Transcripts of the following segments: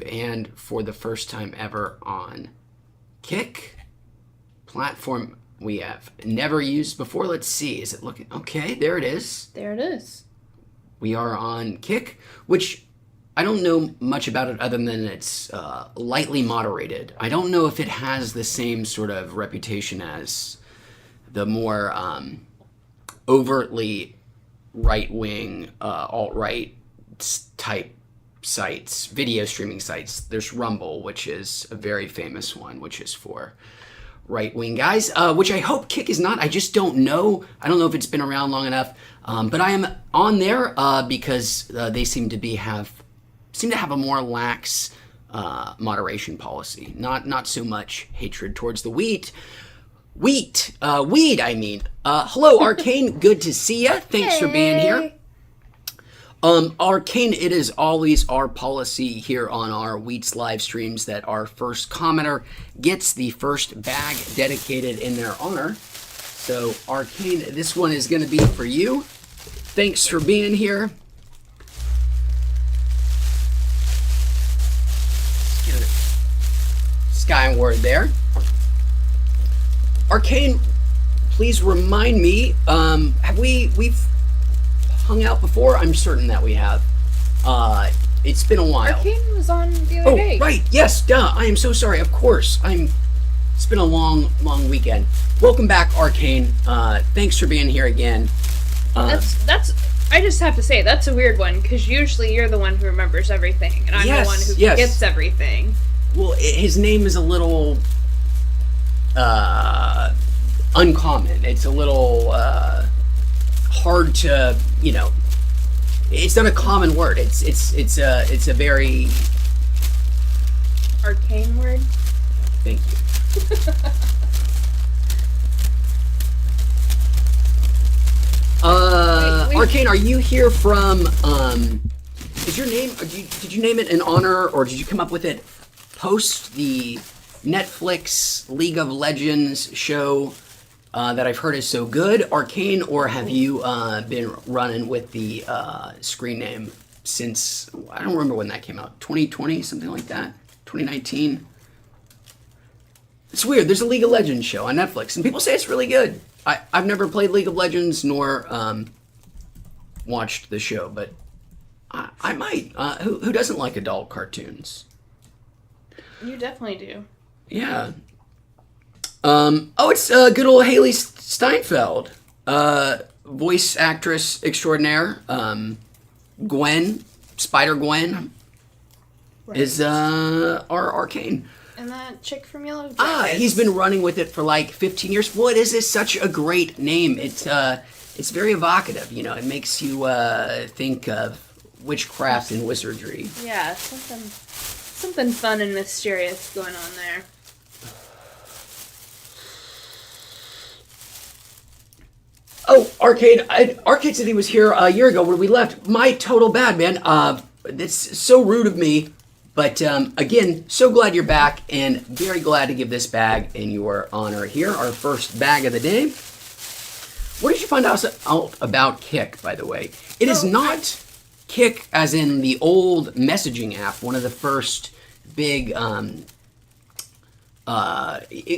and for the first time ever on Kick, platform we have never used before. Let's see, is it looking okay? There it is. There it is. We are on Kick, which I don't know much about it other than it's lightly moderated. I don't know if it has the same sort of reputation as the more overtly right-wing, alt-right type sites, video streaming sites. There's Rumble, which is a very famous one, which is for right-wing guys, which I hope Kick is not. I just don't know. I don't know if it's been around long enough, but I am on there because they seem to have a more lax moderation policy. Not so much hatred towards the weed. I mean. Hello, Arcane. Good to see ya. Thanks for being here. Arcane, it is always our policy here on our Wheats live streams that our first commenter gets the first bag dedicated in their honor. So, Arcane, this one is going to be for you. Thanks for being here. Let's get a Skyward there. Arcane, please remind me, have we've hung out before? I'm certain that we have. It's been a while. Arcane was on the other day. Oh, right. Yes, duh. I am so sorry. Of course. It's been a long weekend. Welcome back, Arcane. Thanks for being here again. That's I just have to say, that's a weird one, because usually you're the one who remembers everything, and I'm the one who forgets everything. Well, his name is a little uncommon. It's a little hard to, it's not a common word. It's a very arcane word. Thank you. Arcane, are you here from is your name, did you name it in honor, or did you come up with it post the Netflix League of Legends show that I've heard is so good, Arcane, or have you been running with the screen name since, I don't remember when that came out, 2020, something like that, 2019? It's weird, there's a League of Legends show on Netflix, and people say it's really good. I've never played League of Legends nor watched the show, but I might. Who doesn't like adult cartoons? You definitely do. Yeah. It's good old Haley Steinfeld, voice actress extraordinaire. Gwen, Spider-Gwen, right, is our Arcane. And that chick from Yellow Jackets. He's been running with it for like 15 years. What is this? Such a great name. It's very evocative. It makes you think of witchcraft and wizardry. Yeah, something fun and mysterious going on there. Oh, Arcade said he was here a year ago when we left. My total bad, man. It's so rude of me. But again, so glad you're back, and very glad to give this bag in your honor here. Our first bag of the day. What did you find out about Kick, by the way? It is not Kick as in the old messaging app, one of the first big,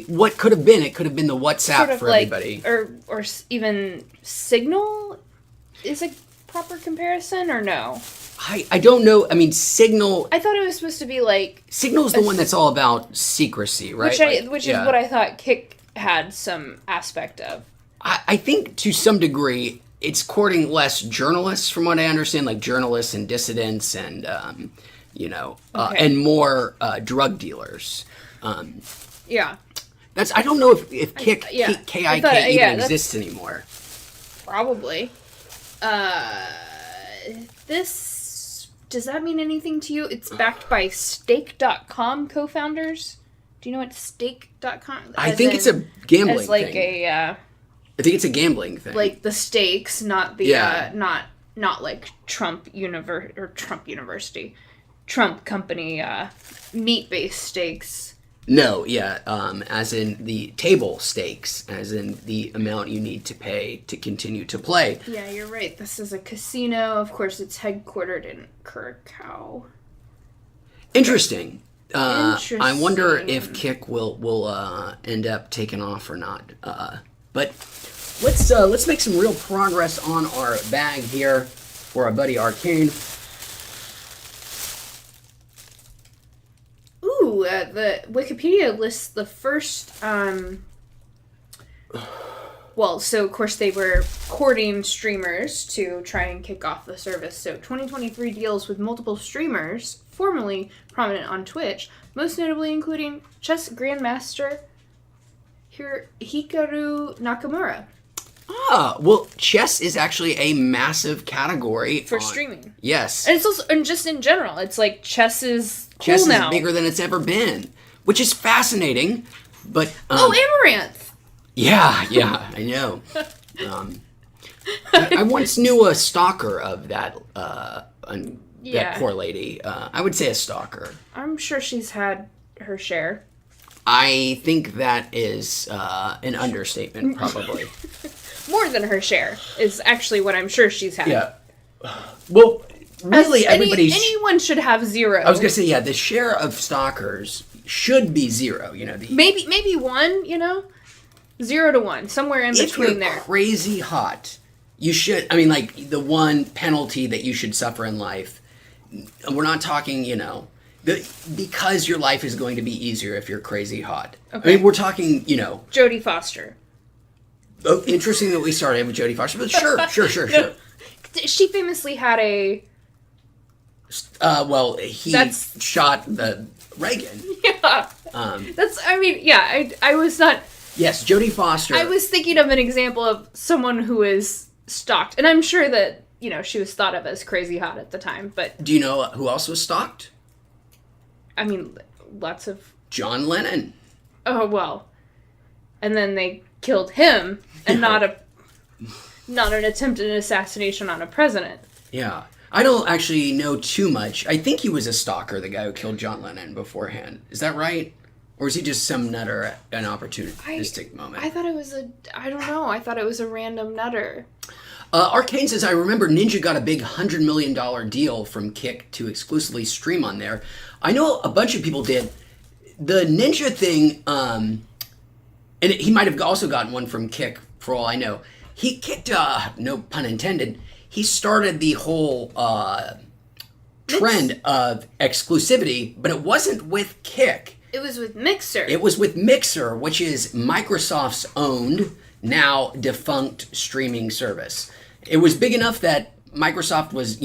what could have been? It could have been the WhatsApp sort of for everybody. Or even Signal is a proper comparison, or no? I don't know. I mean, Signal... I thought it was supposed to be like... Signal's the one that's all about secrecy, right? Which is what I thought Kick had some aspect of. I think to some degree, it's courting less journalists, from what I understand, like journalists and dissidents and, and more drug dealers. Yeah. I don't know if Kick, K-I-K even exists anymore. Probably. Does that mean anything to you? It's backed by Stake.com co-founders. Do you know what Stake.com? I think it's a gambling thing. I think it's a gambling thing. Like the stakes, not the not like Trump University, Trump company meat-based stakes. No, yeah, as in the table stakes, as in the amount you need to pay to continue to play. Yeah, you're right. This is a casino. Of course, it's headquartered in Curacao. Interesting. I wonder if Kick will end up taking off or not. But let's make some real progress on our bag here for our buddy Arcane. Ooh, the Wikipedia lists the first. Well, so of course they were courting streamers to try and kick off the service. So 2023 deals with multiple streamers formerly prominent on Twitch, most notably including chess grandmaster Hikaru Nakamura. Well, chess is actually a massive category for streaming. Yes, and it's also, and just in general, it's like chess is cool chess now. Is bigger than it's ever been, which is fascinating. But Amaranth. Yeah, I know. I once knew a stalker of that that poor lady. I would say a stalker. I'm sure she's had her share. I think that is an understatement, probably. More than her share is actually what I'm sure she's had. Yeah. Well, really, anyone should have zero. I was gonna say, yeah, the share of stalkers should be zero. You know, maybe one. 0 to 1, somewhere in between there. If you're crazy hot, you should. I mean, like the one penalty that you should suffer in life. We're not talking, because your life is going to be easier if you're crazy hot. Okay. I mean, we're talking, Jodie Foster. Oh, interesting that we started with Jodie Foster, but sure. No, she famously had a. He shot the Reagan. Yeah. I was not. Yes, Jodie Foster. I was thinking of an example of someone who is stalked, and I'm sure that she was thought of as crazy hot at the time. But do you know who else was stalked? I mean, lots of John Lennon. Oh well, and then they killed him, and not an attempted assassination on a president. Yeah, I don't actually know too much. I think he was a stalker, the guy who killed John Lennon beforehand. Is that right? Or is he just some nutter at an opportunistic moment? I thought it was I don't know. I thought it was a random nutter. Arcane says, I remember Ninja got a big $100 million deal from Kick to exclusively stream on there. I know a bunch of people did. The Ninja thing, and he might have also gotten one from Kick, for all I know. He kicked, no pun intended, he started the whole trend of exclusivity, but it wasn't with Kick. It was with Mixer. It was with Mixer, which is Microsoft's owned, now defunct streaming service. It was big enough that Microsoft was,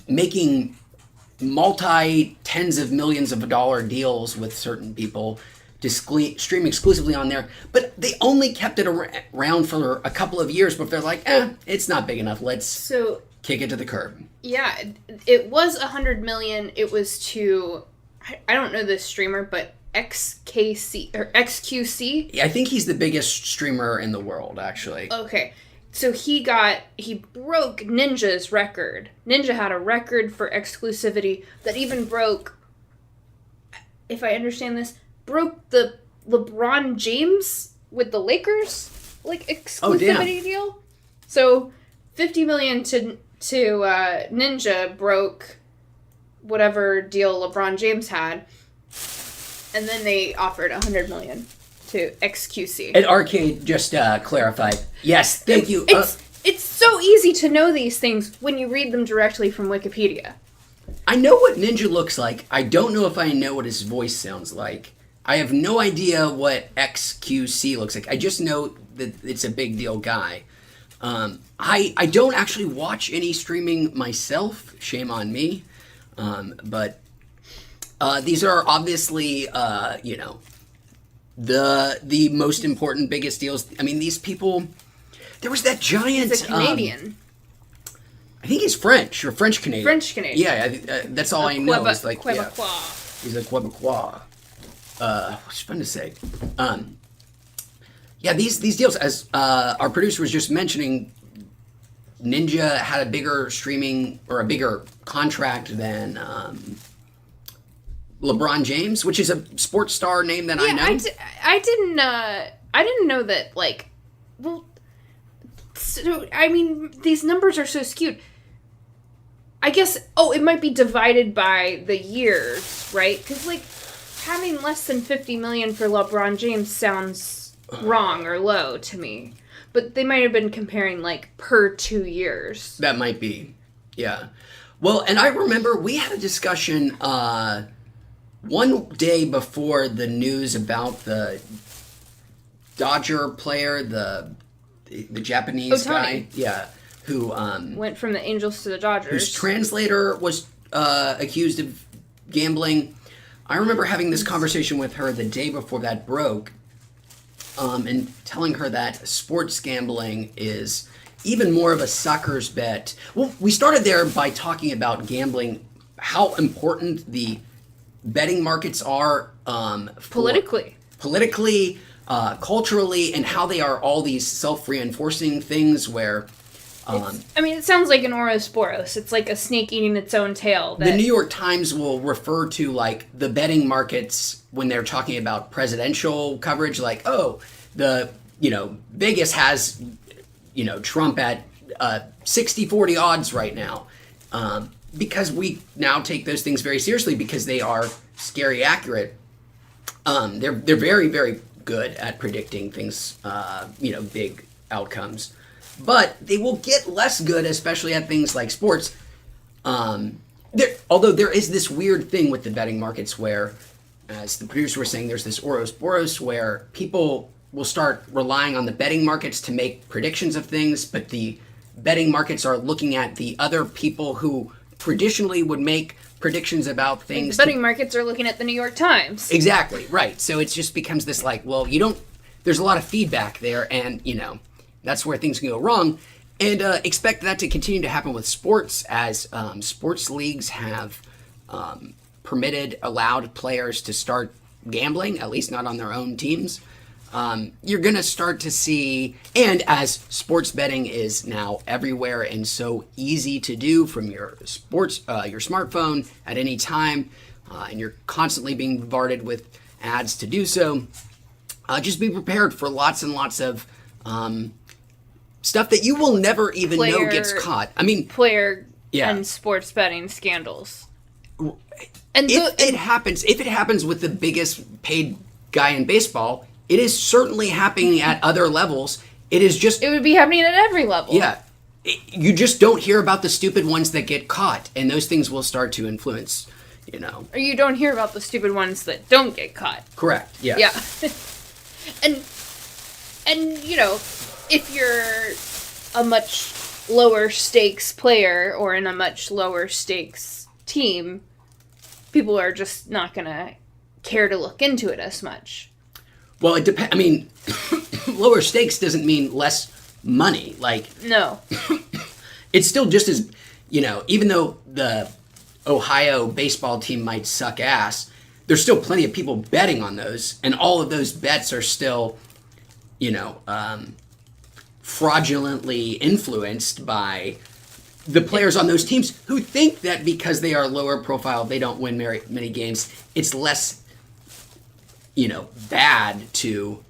making tens of millions of dollar deals with certain people to stream exclusively on there. But they only kept it around for a couple of years before they're like, it's not big enough. Let's kick it to the curb. Yeah, it was $100 million. It was to... I don't know this streamer, but XQC. Yeah, I think he's the biggest streamer in the world, actually. Okay. So he broke Ninja's record. Ninja had a record for exclusivity that even broke, if I understand this, broke the LeBron James with the Lakers, exclusivity deal. So $50 million to Ninja broke whatever deal LeBron James had, and then they offered $100 million to XQC. And Arcade just clarified. Yes, thank you. It's so easy to know these things when you read them directly from Wikipedia. I know what Ninja looks like. I don't know if I know what his voice sounds like. I have no idea what XQC looks like. I just know that it's a big deal guy. I don't actually watch any streaming myself. Shame on me. But these are obviously, the most important, biggest deals. I mean, these people. There was that giant. He's a Canadian. I think he's French or French Canadian. French Canadian. Yeah, that's all I know. Is like Quebecois. He's a Quebecois. What's fun to say. Yeah, these deals, as our producer was just mentioning, Ninja had a bigger streaming or a bigger contract than LeBron James, which is a sports star name that I know. I didn't know that. So, I mean, these numbers are so skewed. I guess, it might be divided by the years, right? Because, like, having less than 50 million for LeBron James sounds wrong or low to me. But they might have been comparing, like, per 2 years. That might be, yeah. Well, and I remember we had a discussion one day before the news about the Dodger player, the Japanese guy, yeah, who went from the Angels to the Dodgers. Whose translator was accused of gambling. I remember having this conversation with her the day before that broke, and telling her that sports gambling is even more of a sucker's bet. Well, we started there by talking about gambling, how important the betting markets are politically, culturally, and how they are all these self-reinforcing things where... it sounds like an Ouroboros. It's like a snake eating its own tail. The New York Times will refer to, like, the betting markets when they're talking about presidential coverage, like, Vegas has, Trump at 60-40 odds right now. Because we now take those things very seriously because they are scary accurate. They're very, very good at predicting things, big outcomes. But they will get less good, especially at things like sports. Although there is this weird thing with the betting markets where, as the producer was saying, there's this Ouroboros where people will start relying on the betting markets to make predictions of things, but the betting markets are looking at the other people who traditionally would make predictions about things. The betting markets are looking at the New York Times. Exactly, right. So it just becomes this there's a lot of feedback there, and, that's where things can go wrong. And expect that to continue to happen with sports as sports leagues have allowed players to start gambling, at least not on their own teams. You're going to start to see, and as sports betting is now everywhere and so easy to do from your smartphone at any time, and you're constantly being bombarded with ads to do so, just be prepared for lots and lots of stuff that you will never even know gets caught. And sports betting scandals. And if it happens with the biggest paid guy in baseball, it is certainly happening at other levels. It would be happening at every level. Yeah. You just don't hear about the stupid ones that get caught, and those things will start to influence, Or you don't hear about the stupid ones that don't get caught. Correct, yes. Yeah. and if you're a much lower stakes player or in a much lower stakes team, people are just not going to care to look into it as much. Well, it depends. I mean, lower stakes doesn't mean less money. No. It's still just as, even though the Ohio baseball team might suck ass, there's still plenty of people betting on those, and all of those bets are still, fraudulently influenced by the players on those teams who think that because they are lower profile, they don't win many games. It's less, bad to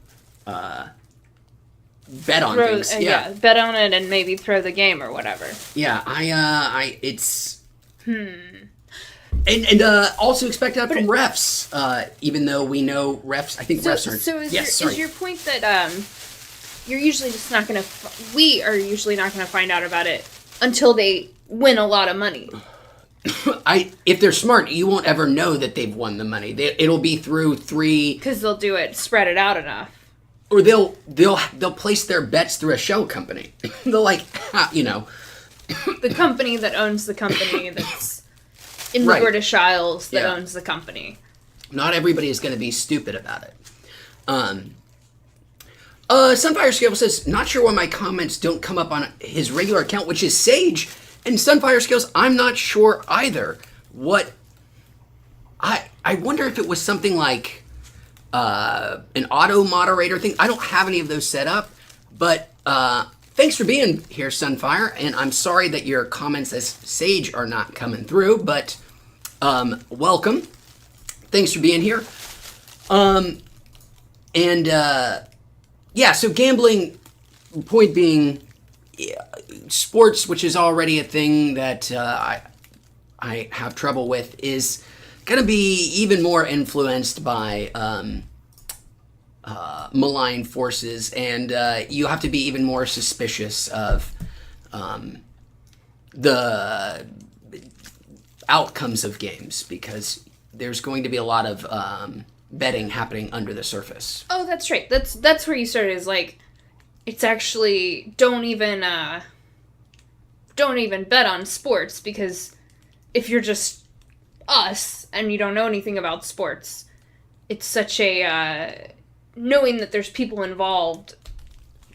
bet on things. Bet on it and maybe throw the game or whatever. Yeah, it's. And also expect that from refs, even though we know refs. I think refs aren't. So is your point that you're usually just not going to. We are usually not going to find out about it until they win a lot of money. If they're smart, you won't ever know that they've won the money. It'll be through three. Because they'll do it, spread it out enough. Or they'll place their bets through a shell company. They'll the company that owns the company that's in the British Isles that owns the company. Not everybody is going to be stupid about it. Sunfire Scale says, not sure why my comments don't come up on his regular account, which is Sage. And Sunfire Scales, I'm not sure either. What I wonder if it was something like an auto moderator thing. I don't have any of those set up, but thanks for being here, Sunfire. And I'm sorry that your comments as Sage are not coming through, but welcome. Thanks for being here. So gambling, point being, sports, which is already a thing that I have trouble with is going to be even more influenced by malign forces, and you have to be even more suspicious of the outcomes of games, because there's going to be a lot of betting happening under the surface. Oh, that's right. That's where you started. Is like, it's actually don't even bet on sports, because if you're just us and you don't know anything about sports, it's such a knowing that there's people involved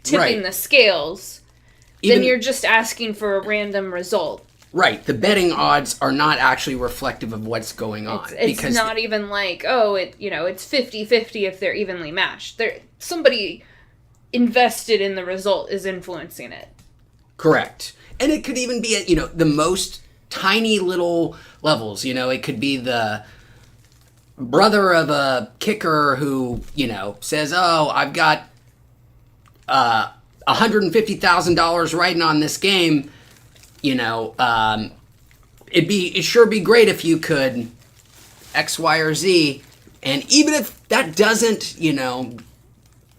tipping the scales. Then you're just asking for a random result. Right. The betting odds are not actually reflective of what's going on. It's not even like, it's 50-50 if they're evenly matched. Somebody invested in the result is influencing it. Correct. And it could even be at, the most tiny little levels. It could be the brother of a kicker who, says, "Oh, I've got $150,000 riding on this game. It'd sure be great if you could X, Y, or Z." And even if that doesn't,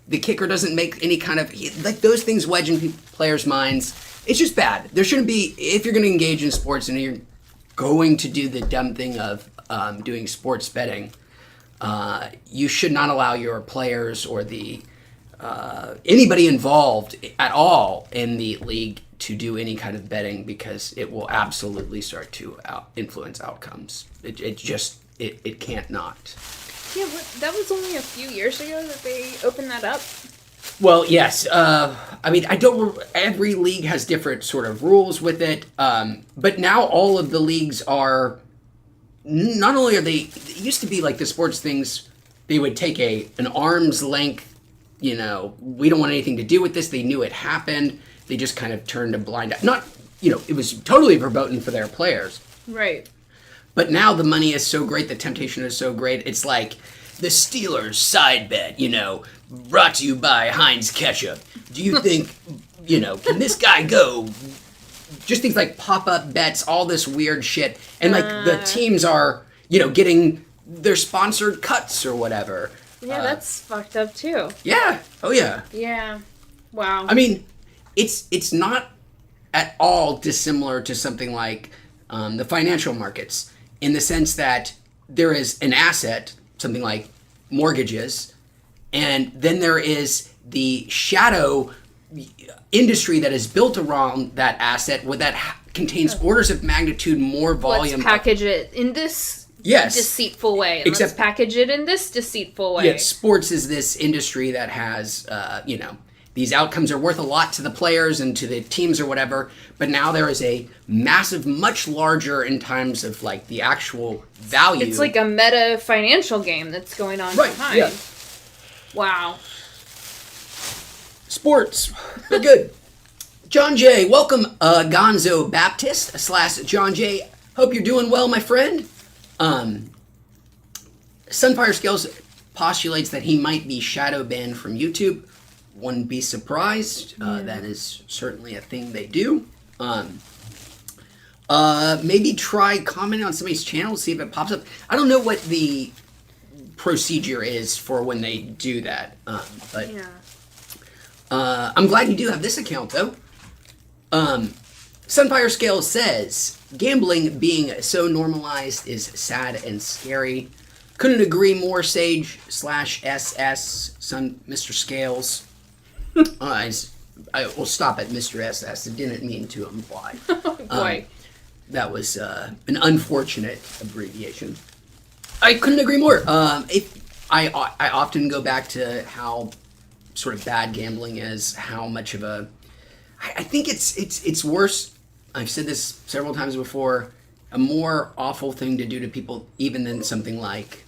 the kicker doesn't make any kind of, like, those things wedge in players' minds. It's just bad. There shouldn't be, if you're going to engage in sports and you're going to do the dumb thing of doing sports betting, you should not allow your players or anybody involved at all in the league to do any kind of betting, because it will absolutely start to influence outcomes. It can't not. Yeah, that was only a few years ago that they opened that up. Well, yes. Every league has different sort of rules with it, but now all of the leagues are, not only are they, it used to be like the sports things, they would take an arm's length, we don't want anything to do with this. They knew it happened. They just kind of turned a blind eye. Not, it was totally verboten for their players. Right. But now the money is so great, the temptation is so great. It's like the Steelers side bet, brought to you by Heinz Ketchup. Do you think, can this guy go? Just things like pop-up bets, all this weird shit. And like the teams are, getting their sponsored cuts or whatever. Yeah, that's fucked up too. Yeah. Oh yeah. Yeah. Wow. I mean, it's not at all dissimilar to something like the financial markets, in the sense that there is an asset, something like mortgages, and then there is the shadow industry that is built around that asset, where that contains orders of magnitude more volume. Let's package it in this deceitful way. Let's package it in this deceitful way. Yeah, sports is this industry that has, these outcomes are worth a lot to the players and to the teams or whatever, but now there is a massive, much larger in terms of like the actual value. It's like a meta financial game that's going on behind. Yeah. Wow. Sports. They're good. John Jay, welcome, Gonzo Baptist / John Jay. Hope you're doing well, my friend. Sunfire Scales postulates that he might be shadow banned from YouTube. Wouldn't be surprised. That is certainly a thing they do. Maybe try commenting on somebody's channel, see if it pops up. I don't know what the procedure is for when they do that. But I'm glad you do have this account, though. Sunfire Scale says, gambling being so normalized is sad and scary. Couldn't agree more, Sage / SS, Mr. Scales. I will stop at Mr. SS. It didn't mean to imply. Boy. That was an unfortunate abbreviation. I couldn't agree more. I often go back to how sort of bad gambling is, how much of a... I think it's worse. I've said this several times before. A more awful thing to do to people even than something like,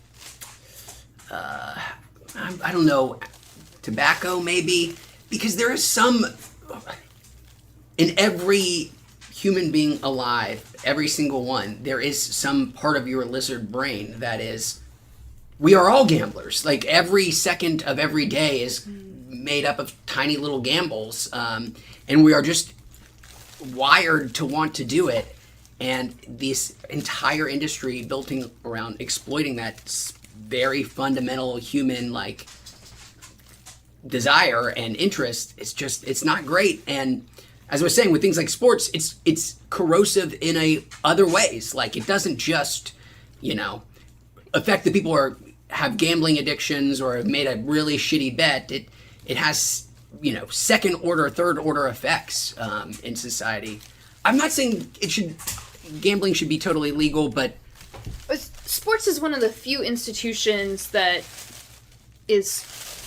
I don't know, tobacco maybe, because there is some, in every human being alive, every single one, there is some part of your lizard brain that is, we are all gamblers. Like every second of every day is made up of tiny little gambles, and we are just wired to want to do it. and this entire industry built around exploiting that very fundamental human like desire and interest. It's not great. And as I was saying, with things like sports, it's corrosive in other ways. Like, it doesn't just, affect the people who have gambling addictions or have made a really shitty bet. It has, second order, third order effects in society. I'm not saying gambling should be totally legal, but sports is one of the few institutions that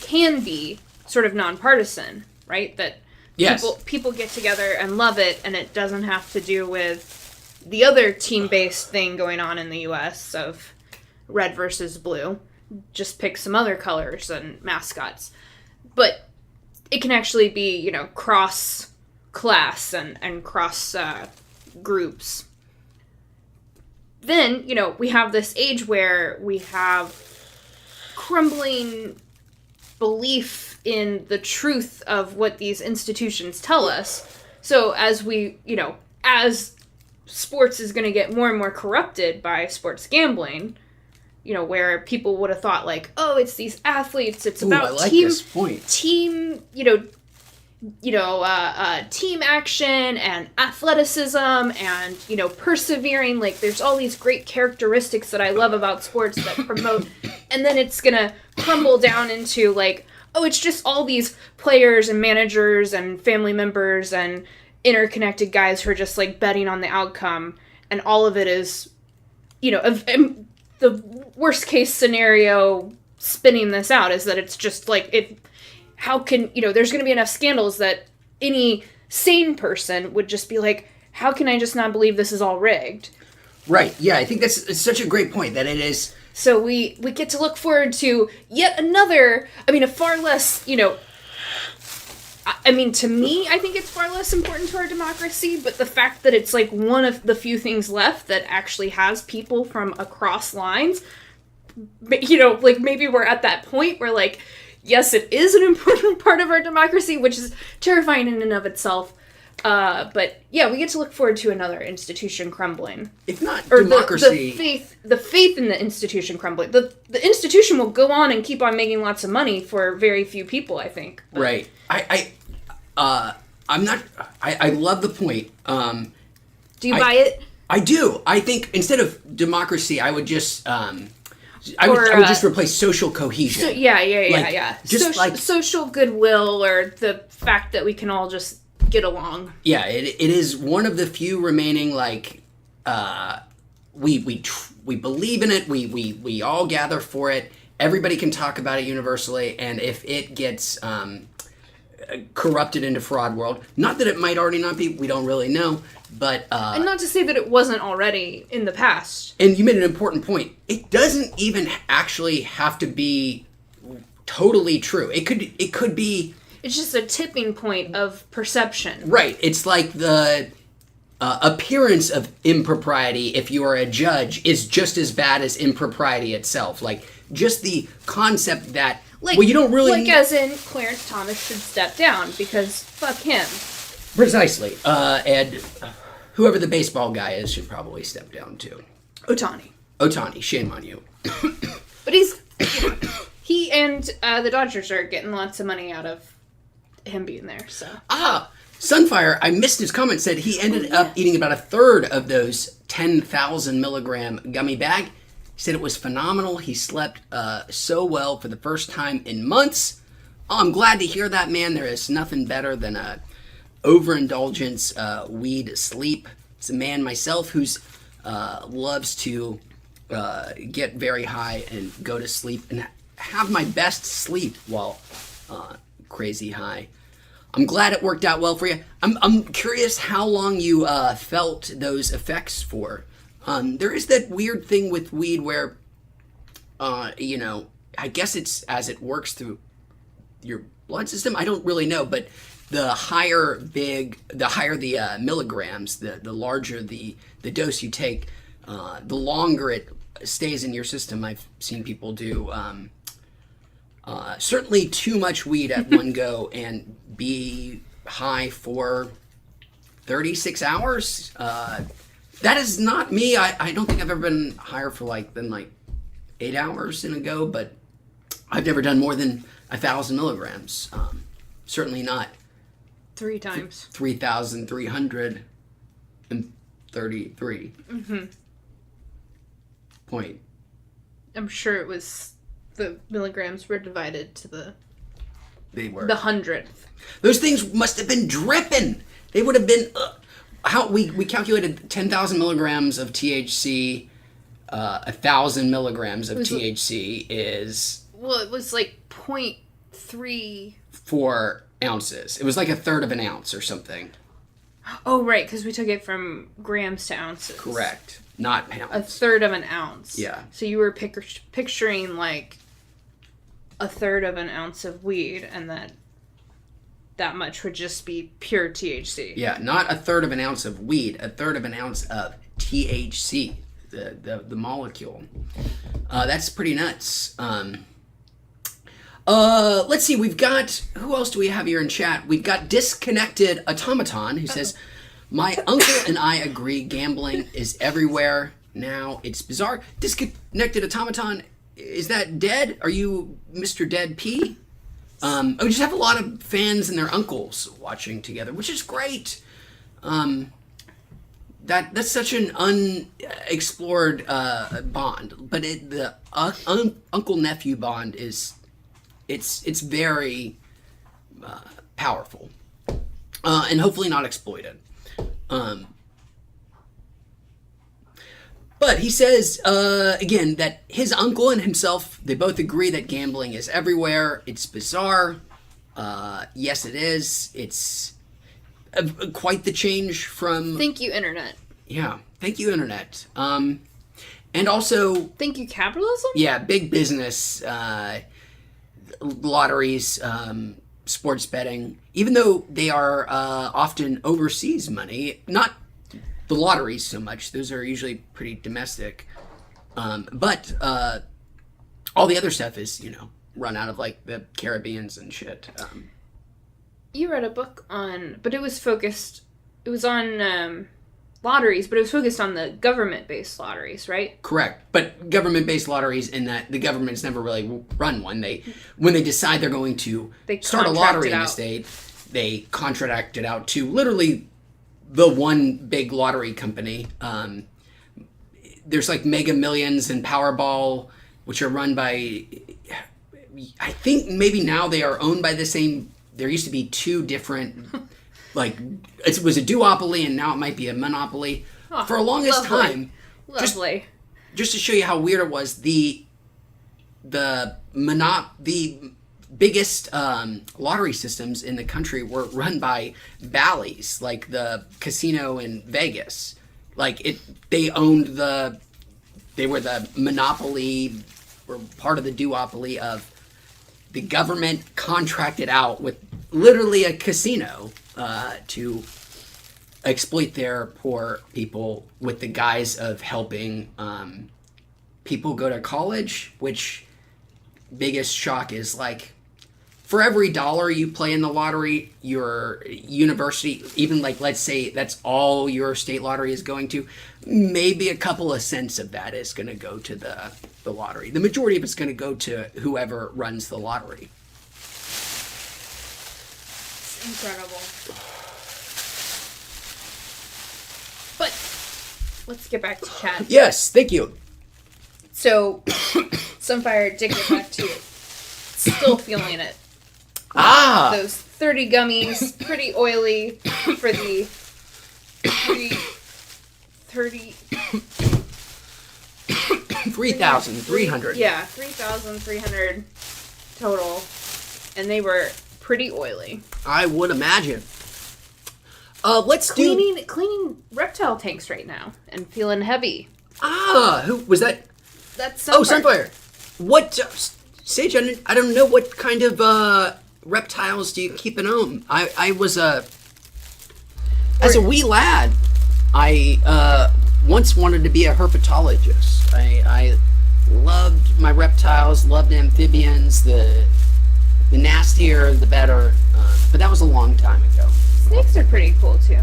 can be sort of nonpartisan, right? That yes. people get together and love it, and it doesn't have to do with the other team-based thing going on in the U.S. of red versus blue. Just pick some other colors and mascots. But it can actually be, cross-class and cross groups. Then, we have this age where we have crumbling belief in the truth of what these institutions tell us. So as as sports is going to get more and more corrupted by sports gambling, where people would have thought like, oh, it's these athletes, it's about I like team this point. team action and athleticism and, persevering. Like, there's all these great characteristics that I love about sports that promote, and then it's gonna crumble down into, like, oh, it's just all these players and managers and family members and interconnected guys who are just, like, betting on the outcome, and all of it is, the worst case scenario spinning this out is that it's just, like, how can, there's going to be enough scandals that any sane person would just be like, how can I just not believe this is all rigged? Right. Yeah, I think it's such a great point that it is. So we get to look forward to yet another, a far less, to me, I think it's far less important to our democracy, but the fact that it's like one of the few things left that actually has people from across lines, maybe we're at that point where, like, yes, it is an important part of our democracy, which is terrifying in and of itself. But yeah, we get to look forward to another institution crumbling. If not democracy, the faith in the institution crumbling. The institution will go on and keep on making lots of money for very few people, I think. But. Right. I'm not. I love the point. Do you buy it? I do. I think instead of democracy, I would just. I would just replace social cohesion. Yeah. Just social goodwill, or the fact that we can all just get along. Yeah, it is one of the few remaining, like, we believe in it. We all gather for it. Everybody can talk about it universally, and if it gets corrupted into fraud world, not that it might already not be, we don't really know. But and not to say that it wasn't already in the past. And you made an important point. It doesn't even actually have to be totally true. It could be. It's just a tipping point of perception. Right. It's like the appearance of impropriety, if you are a judge, is just as bad as impropriety itself. Like, just the concept that, you don't really... as in, Clarence Thomas should step down, because fuck him. Precisely. And whoever the baseball guy is should probably step down too. Ohtani, shame on you. But he and the Dodgers are getting lots of money out of him being there, so. Sunfire, I missed his comment, said he ended up eating about a third of those 10,000 milligram gummy bag. He said it was phenomenal. He slept so well for the first time in months. Oh, I'm glad to hear that, man. There is nothing better than a overindulgence weed sleep. It's a man myself who's loves to get very high and go to sleep and have my best sleep while crazy high. I'm glad it worked out well for you. I'm curious how long you felt those effects for. There is that weird thing with weed where, I guess it's as it works through your blood system. I don't really know, but the higher the milligrams, the larger the dose you take, the longer it stays in your system. I've seen people do certainly too much weed at one go and be high for 36 hours. That is not me. I don't think I've ever been higher for than 8 hours in a go, but I've never done more than 1,000 milligrams. Certainly not 3 times. 3,333. Point. I'm sure it was the milligrams were divided to the The 100th. Those things must have been dripping. They would have been. How we calculated 10,000 milligrams of THC. 1,000 milligrams of THC is. Well, it was like 0.3. 4 ounces. It was like a third of an ounce or something. Oh, right, because we took it from grams to ounces. Correct. Not pounds. A third of an ounce. Yeah. So you were picturing like a third of an ounce of weed, and that much would just be pure THC. Yeah, not a third of an ounce of weed, a third of an ounce of THC, the molecule. That's pretty nuts. Let's see, we've got, who else do we have here in chat? We've got Disconnected Automaton, who says, my uncle and I agree gambling is everywhere now. It's bizarre. Disconnected Automaton, is that Dead? Are you Mr. Dead P? We just have a lot of fans and their uncles watching together, which is great. That's such an unexplored bond, but the uncle-nephew bond is it's very powerful, and hopefully not exploited. But he says, again, that his uncle and himself, they both agree that gambling is everywhere. It's bizarre. Yes, it is. It's quite the change from... Thank you, Internet. Yeah. Thank you, Internet. And also... Thank you, capitalism? Yeah, big business, lotteries, sports betting. Even though they are often overseas money, not... the lotteries so much. Those are usually pretty domestic. But all the other stuff is, run out of the Caribbeans and shit. You read a book on, but it was on lotteries, but it was focused on the government-based lotteries, right? Correct. But government-based lotteries in that the government's never really run one. When they decide they're going to start a lottery in the state, they contract it out to literally the one big lottery company. There's Mega Millions and Powerball, which are run by, I think maybe now they are owned by the same, there used to be two different, it was a duopoly and now it might be a monopoly. Oh, for a longest time. Lovely. Just to show you how weird it was, the biggest lottery systems in the country were run by Bally's, like the casino in Vegas. They owned they were the monopoly, were part of the duopoly of the government contracted out with literally a casino to exploit their poor people with the guise of helping people go to college, which biggest shock is for every dollar you play in the lottery, your university, even let's say that's all your state lottery is going to, maybe a couple of cents of that is going to go to the lottery. The majority of it's going to go to whoever runs the lottery. It's incredible. But let's get back to Chad. Yes, thank you. So, Sunfire did get back to it. Still feeling it. Those 30 gummies, pretty oily for the 3,300. Yeah, 3,300 total. And they were pretty oily. I would imagine. Let's cleaning reptile tanks right now and feeling heavy. Who was that? That's Sunfire. Oh, Sunfire. What, Sage? I don't know what kind of reptiles do you keep at home. I was as a wee lad, I once wanted to be a herpetologist. I loved my reptiles, loved amphibians. The nastier, the better. But that was a long time ago. Snakes are pretty cool too.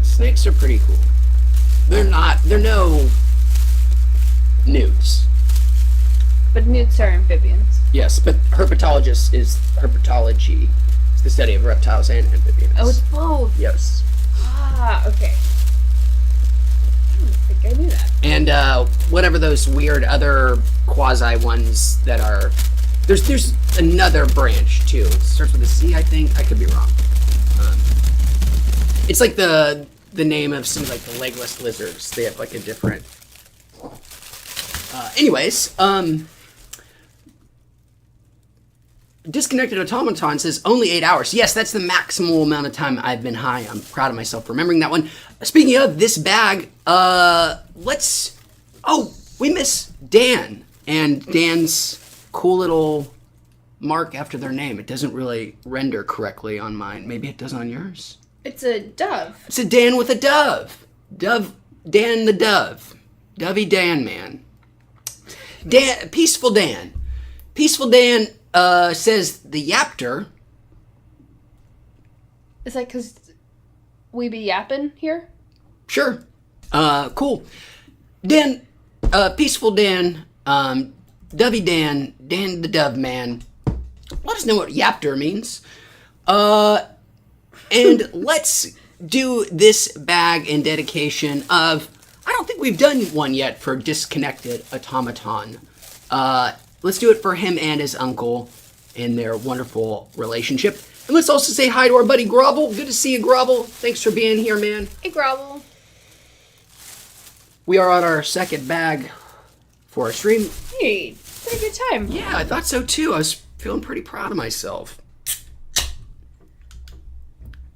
Snakes are pretty cool. They're no newts. But newts are amphibians. Yes, but herpetology is the study of reptiles and amphibians. Oh, it's both. Yes. Ah, okay. I don't think I knew that. And whatever those weird other quasi ones that are, there's another branch too. It starts with a C, I think. I could be wrong. It's like the name of some like the legless lizards. They have like a different. Anyways, Disconnected Automaton says only 8 hours. Yes, that's the maximal amount of time I've been high. I'm proud of myself for remembering that one. Speaking of this bag, we miss Dan and Dan's cool little mark after their name. It doesn't really render correctly on mine. Maybe it does on yours. It's a dove. It's a Dan with a dove. Dan the dove. Dovey Dan, man. Peaceful Dan. Peaceful Dan says the yapter. Is that because we be yapping here? Sure. Cool. Dan, Peaceful Dan, Dovey Dan, Dan the Dove Man. Let us know what yapter means. And let's do this bag in dedication of, I don't think we've done one yet for Disconnected Automaton. Let's do it for him and his uncle and their wonderful relationship. And let's also say hi to our buddy Grovel. Good to see you, Grovel. Thanks for being here, man. Hey, Grovel. We are on our second bag for our stream. Hey, pretty good time. Yeah, I thought so too. I was feeling pretty proud of myself.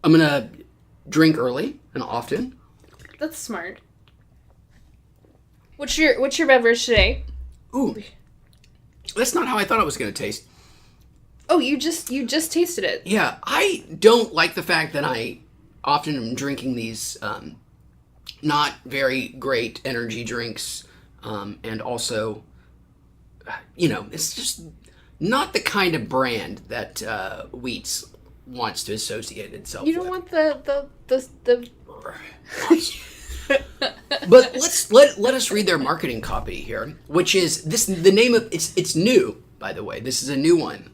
I'm gonna drink early and often. That's smart. What's your beverage today? Ooh, that's not how I thought it was gonna taste. Oh, you just tasted it. Yeah, I don't like the fact that I often am drinking these not very great energy drinks, and also, it's just not the kind of brand that Wheats wants to associate itself with. You don't want the But let us read their marketing copy here, which is this. The name of it's new, by the way. This is a new one.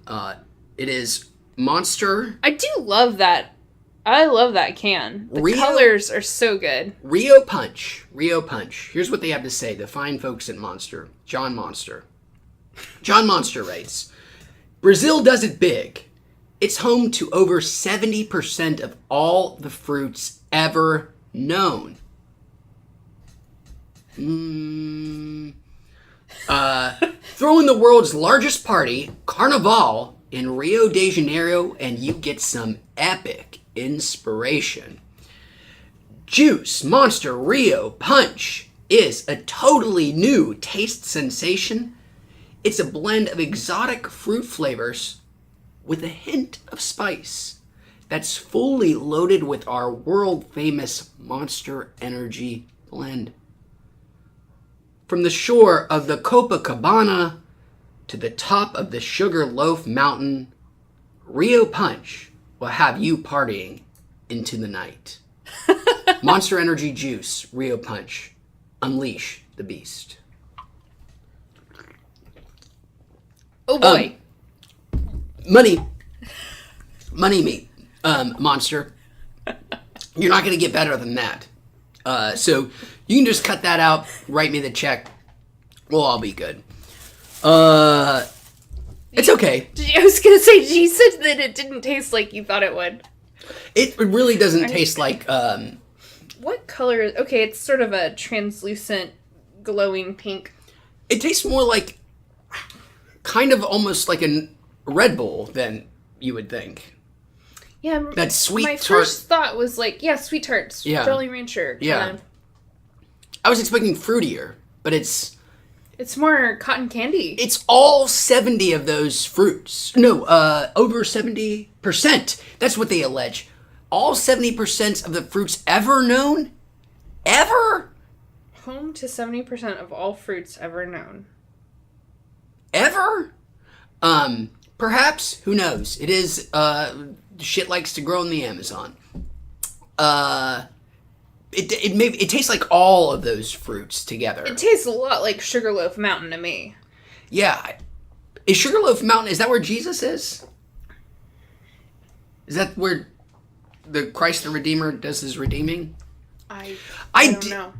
It is Monster. I do love that. I love that can. The colors are so good. Rio Punch. Rio Punch. Here's what they have to say. The fine folks at Monster. John Monster writes, Brazil does it big. It's home to over 70% of all the fruits ever known. Throw in the world's largest party, Carnival, in Rio de Janeiro, and you get some epic inspiration. Juice Monster Rio Punch is a totally new taste sensation. It's a blend of exotic fruit flavors with a hint of spice that's fully loaded with our world-famous Monster Energy blend. From the shore of the Copacabana to the top of the Sugarloaf Mountain, Rio Punch will have you partying into the night. Monster Energy Juice, Rio Punch. Unleash the beast. Oh boy. Money meat, Monster. You're not going to get better than that. So you can just cut that out, write me the check. We'll all be good. It's okay. I was going to say, you said that it didn't taste like you thought it would. It really doesn't taste like... What color is... Okay, it's sort of a translucent, glowing pink. It tastes more like... kind of almost like a Red Bull than you would think. Yeah, that sweet my tart. first thought was like, sweet tarts. Yeah. Jolly Rancher. Yeah. I was expecting fruitier, but it's more cotton candy. It's all 70 of those fruits. No, over 70%. That's what they allege. All 70% of the fruits ever known? Ever? Home to 70% of all fruits ever known. Ever? Perhaps. Who knows? It is, shit likes to grow in the Amazon. it tastes like all of those fruits together. It tastes a lot like Sugarloaf Mountain to me. Yeah. Is Sugarloaf Mountain, is that where Jesus is? Is that where the Christ the Redeemer does his redeeming? I don't know.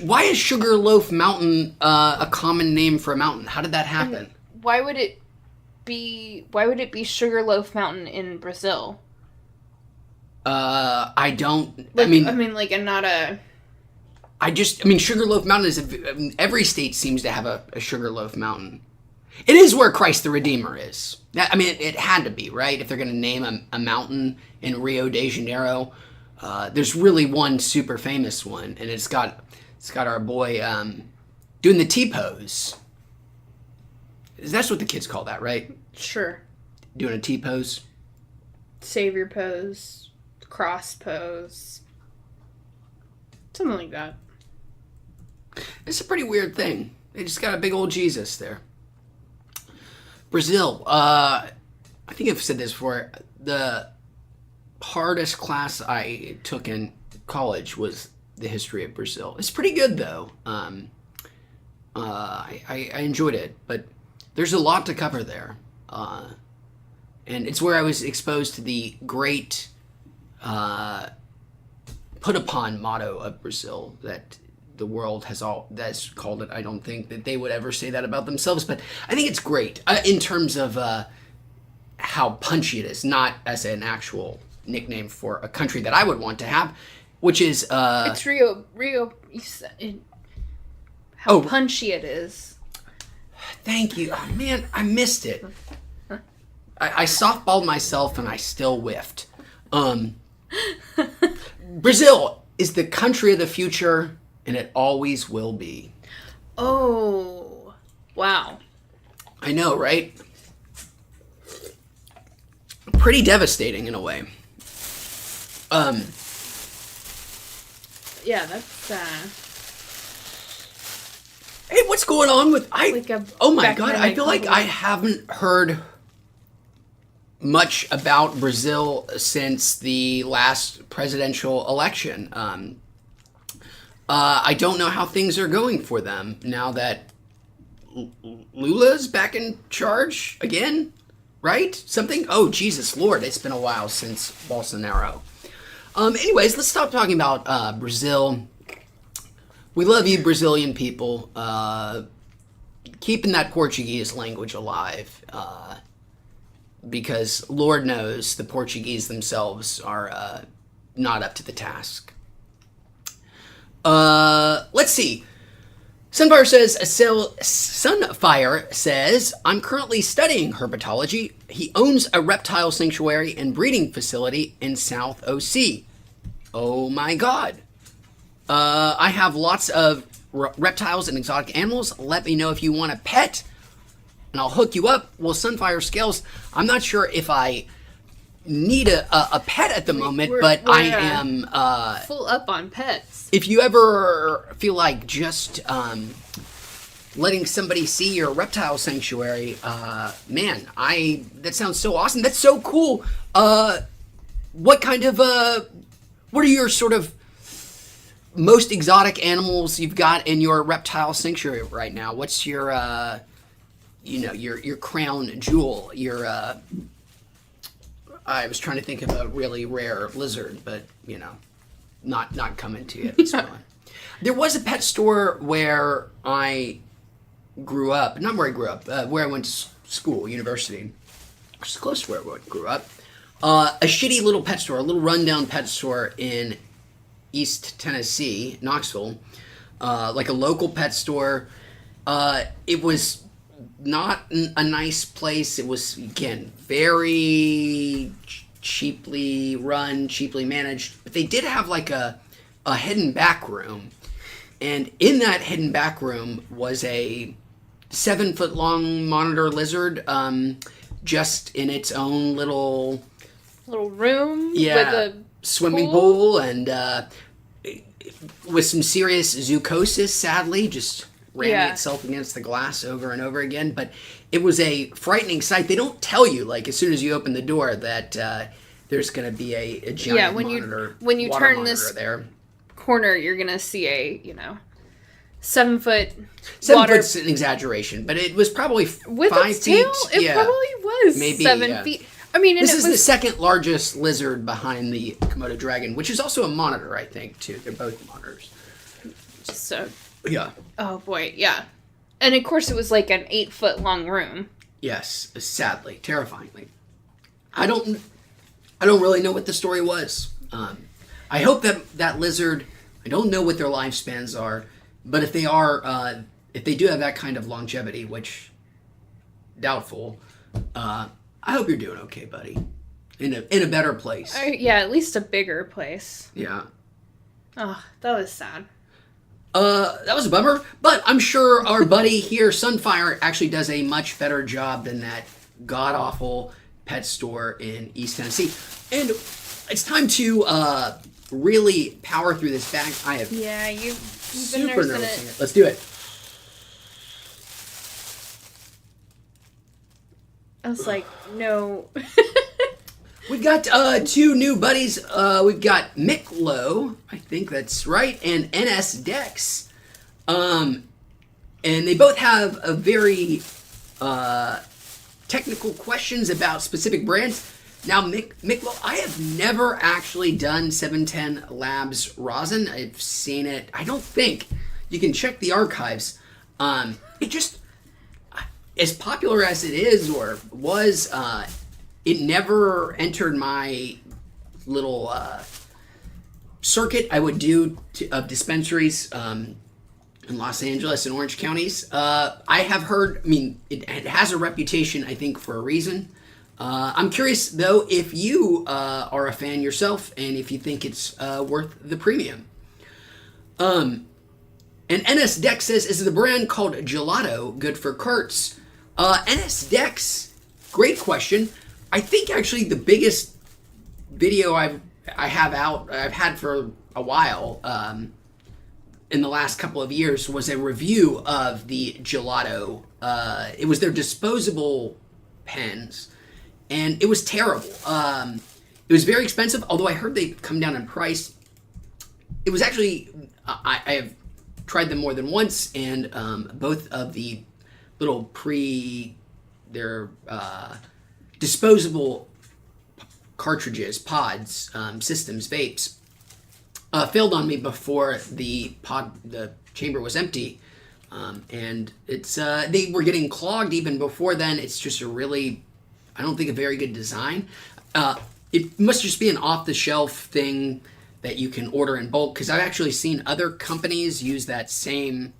Why is Sugarloaf Mountain a common name for a mountain? How did that happen? Why would it be Sugarloaf Mountain in Brazil? I don't. Sugarloaf Mountain is. Every state seems to have a Sugarloaf Mountain. It is where Christ the Redeemer is. It had to be, right? If they're going to name a mountain in Rio de Janeiro, there's really one super famous one, and it's got our boy doing the T-pose. That's what the kids call that, right? Sure. Doing a T-pose. Savior pose, cross pose, something like that. It's a pretty weird thing. They just got a big old Jesus there. Brazil. I think I've said this before. The hardest class I took in college was the history of Brazil. It's pretty good though. I enjoyed it, but there's a lot to cover there. And it's where I was exposed to the great put upon motto of Brazil that the world that's called it. I don't think that they would ever say that about themselves, but I think it's great in terms of how punchy it is, not as an actual nickname for a country that I would want to have, which is it's Rio. You said how punchy it is. Thank you. Oh, man, I missed it. I softballed myself and I still whiffed. Brazil is the country of the future, and it always will be. Oh, wow. I know, right? Pretty devastating in a way. Yeah, that's Hey, what's going on with oh my god, I feel like I haven't heard much about Brazil since the last presidential election. I don't know how things are going for them now that Lula's back in charge again, right? Something? Oh, Jesus Lord, it's been a while since Bolsonaro. Anyways, let's stop talking about Brazil. We love you, Brazilian people. Keeping that Portuguese language alive. Because Lord knows the Portuguese themselves are not up to the task. Let's see. Sunfire says, I'm currently studying herpetology. He owns a reptile sanctuary and breeding facility in South OC. Oh my god. I have lots of reptiles and exotic animals. Let me know if you want a pet, and I'll hook you up. Well, Sunfire Scales, I'm not sure if I need a pet at the moment, but I am full up on pets. If you ever feel like just letting somebody see your reptile sanctuary, man, that sounds so awesome. That's so cool. What are your sort of most exotic animals you've got in your reptile sanctuary right now? What's your your crown jewel? I was trying to think of a really rare lizard, but not coming to you at this point. There was a pet store where I grew up, not where I grew up, where I went to school, university, which is close to where I grew up. A shitty little pet store, a little rundown pet store in East Tennessee, Knoxville, like a local pet store. It was not a nice place. It was, again, very cheaply run, cheaply managed. But they did have like a hidden back room. And in that hidden back room was a 7-foot-long monitor lizard, just in its own little room with a swimming pool and with some serious zoochosis, sadly, just ramming itself against the glass over and over again. But it was a frightening sight. They don't tell you, like, as soon as you open the door that there's going to be a giant when you turn this there. corner, you're gonna see a 7-foot 7 water foot's an exaggeration, but it was probably with 5 its feet. tail. It probably was Maybe, 7 feet. I mean, and This it is was the second largest lizard behind the Komodo dragon, which is also a monitor, I think, too. They're both monitors. so. Yeah. Oh boy, yeah. And of course, it was like an 8-foot long room. Yes, sadly, terrifyingly. I don't really know what the story was. I hope that lizard. I don't know what their lifespans are, but if they are, if they do have that kind of longevity, which doubtful, I hope you're doing okay, buddy. In a better place. Yeah, at least a bigger place. Yeah. Oh, that was sad. That was a bummer, but I'm sure our buddy here, Sunfire, actually does a much better job than that god-awful pet store in East Tennessee. And it's time to really power through this bag. I have Yeah, you've been super nursing nervous it. in it. Let's do it. I was like, no. We've got two new buddies. We've got Mick Lowe, I think that's right, and NS Dex. And they both have a very technical questions about specific brands. Now, Mick Lowe, I have never actually done 710 Labs rosin. I've seen it. I don't think. You can check the archives. It just, as popular as it is or was, it never entered my little circuit I would do of dispensaries in Los Angeles and Orange counties. I have heard, I mean, it has a reputation, I think, for a reason. I'm curious, though, if you are a fan yourself and if you think it's worth the premium. And NS Dex says, is the brand called Gelato good for carts? NS Dex, great question. I think actually the biggest video I've had for a while in the last couple of years was a review of the Gelato. It was their disposable pens, and it was terrible. It was very expensive, although I heard they'd come down in price. It was actually, I have tried them more than once, and both of the little their disposable cartridges, pods, systems, vapes, failed on me before the chamber was empty, and it's they were getting clogged even before then. It's just I don't think a very good design. It must just be an off-the-shelf thing that you can order in bulk, because I've actually seen other companies use that same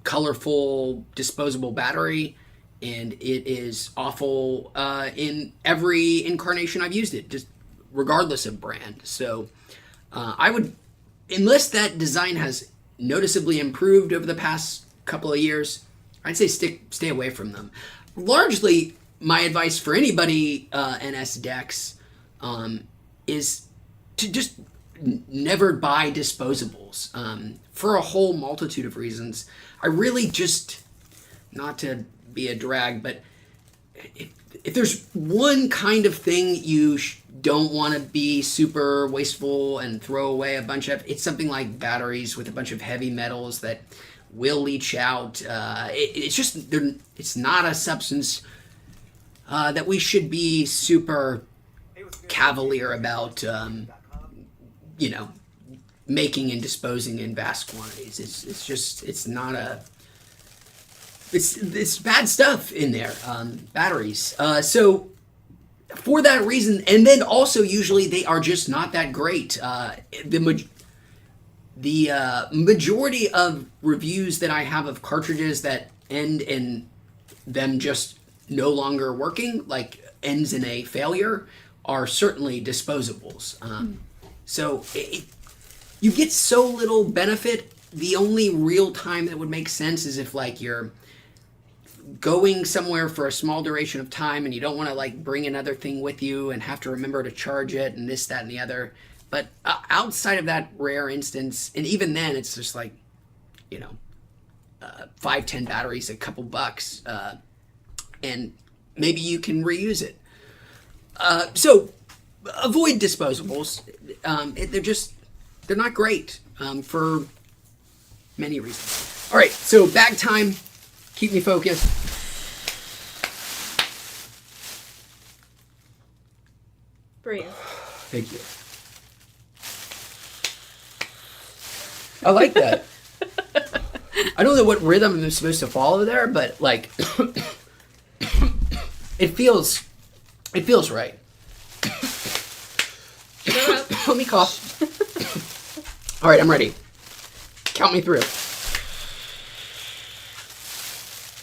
colorful disposable battery, and it is awful in every incarnation I've used it, just regardless of brand. So I would, unless that design has noticeably improved over the past couple of years, I'd say stay away from them. Largely, my advice for anybody NS Dex is to just never buy disposables for a whole multitude of reasons. I really just, not to be a drag, but if there's one kind of thing you don't want to be super wasteful and throw away a bunch of, it's something like batteries with a bunch of heavy metals that will leach out. It's not a substance that we should be super cavalier about, making and disposing in vast quantities. It's bad stuff in there, batteries. So for that reason, and then also usually they are just not that great. The majority of reviews that I have of cartridges that end in them just no longer working, like ends in a failure, are certainly disposables. So you get so little benefit. The only real time that would make sense is if like you're going somewhere for a small duration of time and you don't want to like bring another thing with you and have to remember to charge it and this, that, and the other. But outside of that rare instance, and even then it's just like, 5-10 batteries, a couple bucks, and maybe you can reuse it. So avoid disposables. they're not great for many reasons. All right, so bag time. Keep me focused. Breathe. Thank you. I like that. I don't know what rhythm I'm supposed to follow there, but like, it feels right. Shut up. Let me cough. All right, I'm ready. Count me through.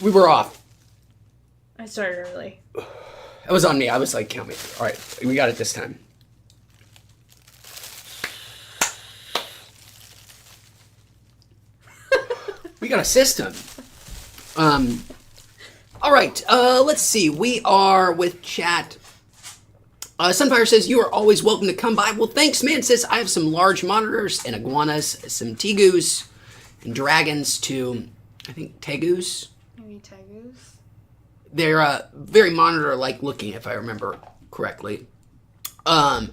We were off. I started early. It was on me. I was like, count me through. All right, we got it this time. We got a system. All right, let's see. We are with chat. Sunfire says, you are always welcome to come by. Well, thanks, man. Says, I have some large monitors and iguanas, some tegus, and dragons too. I think tegus. Maybe tegus. They're very monitor-like looking, if I remember correctly.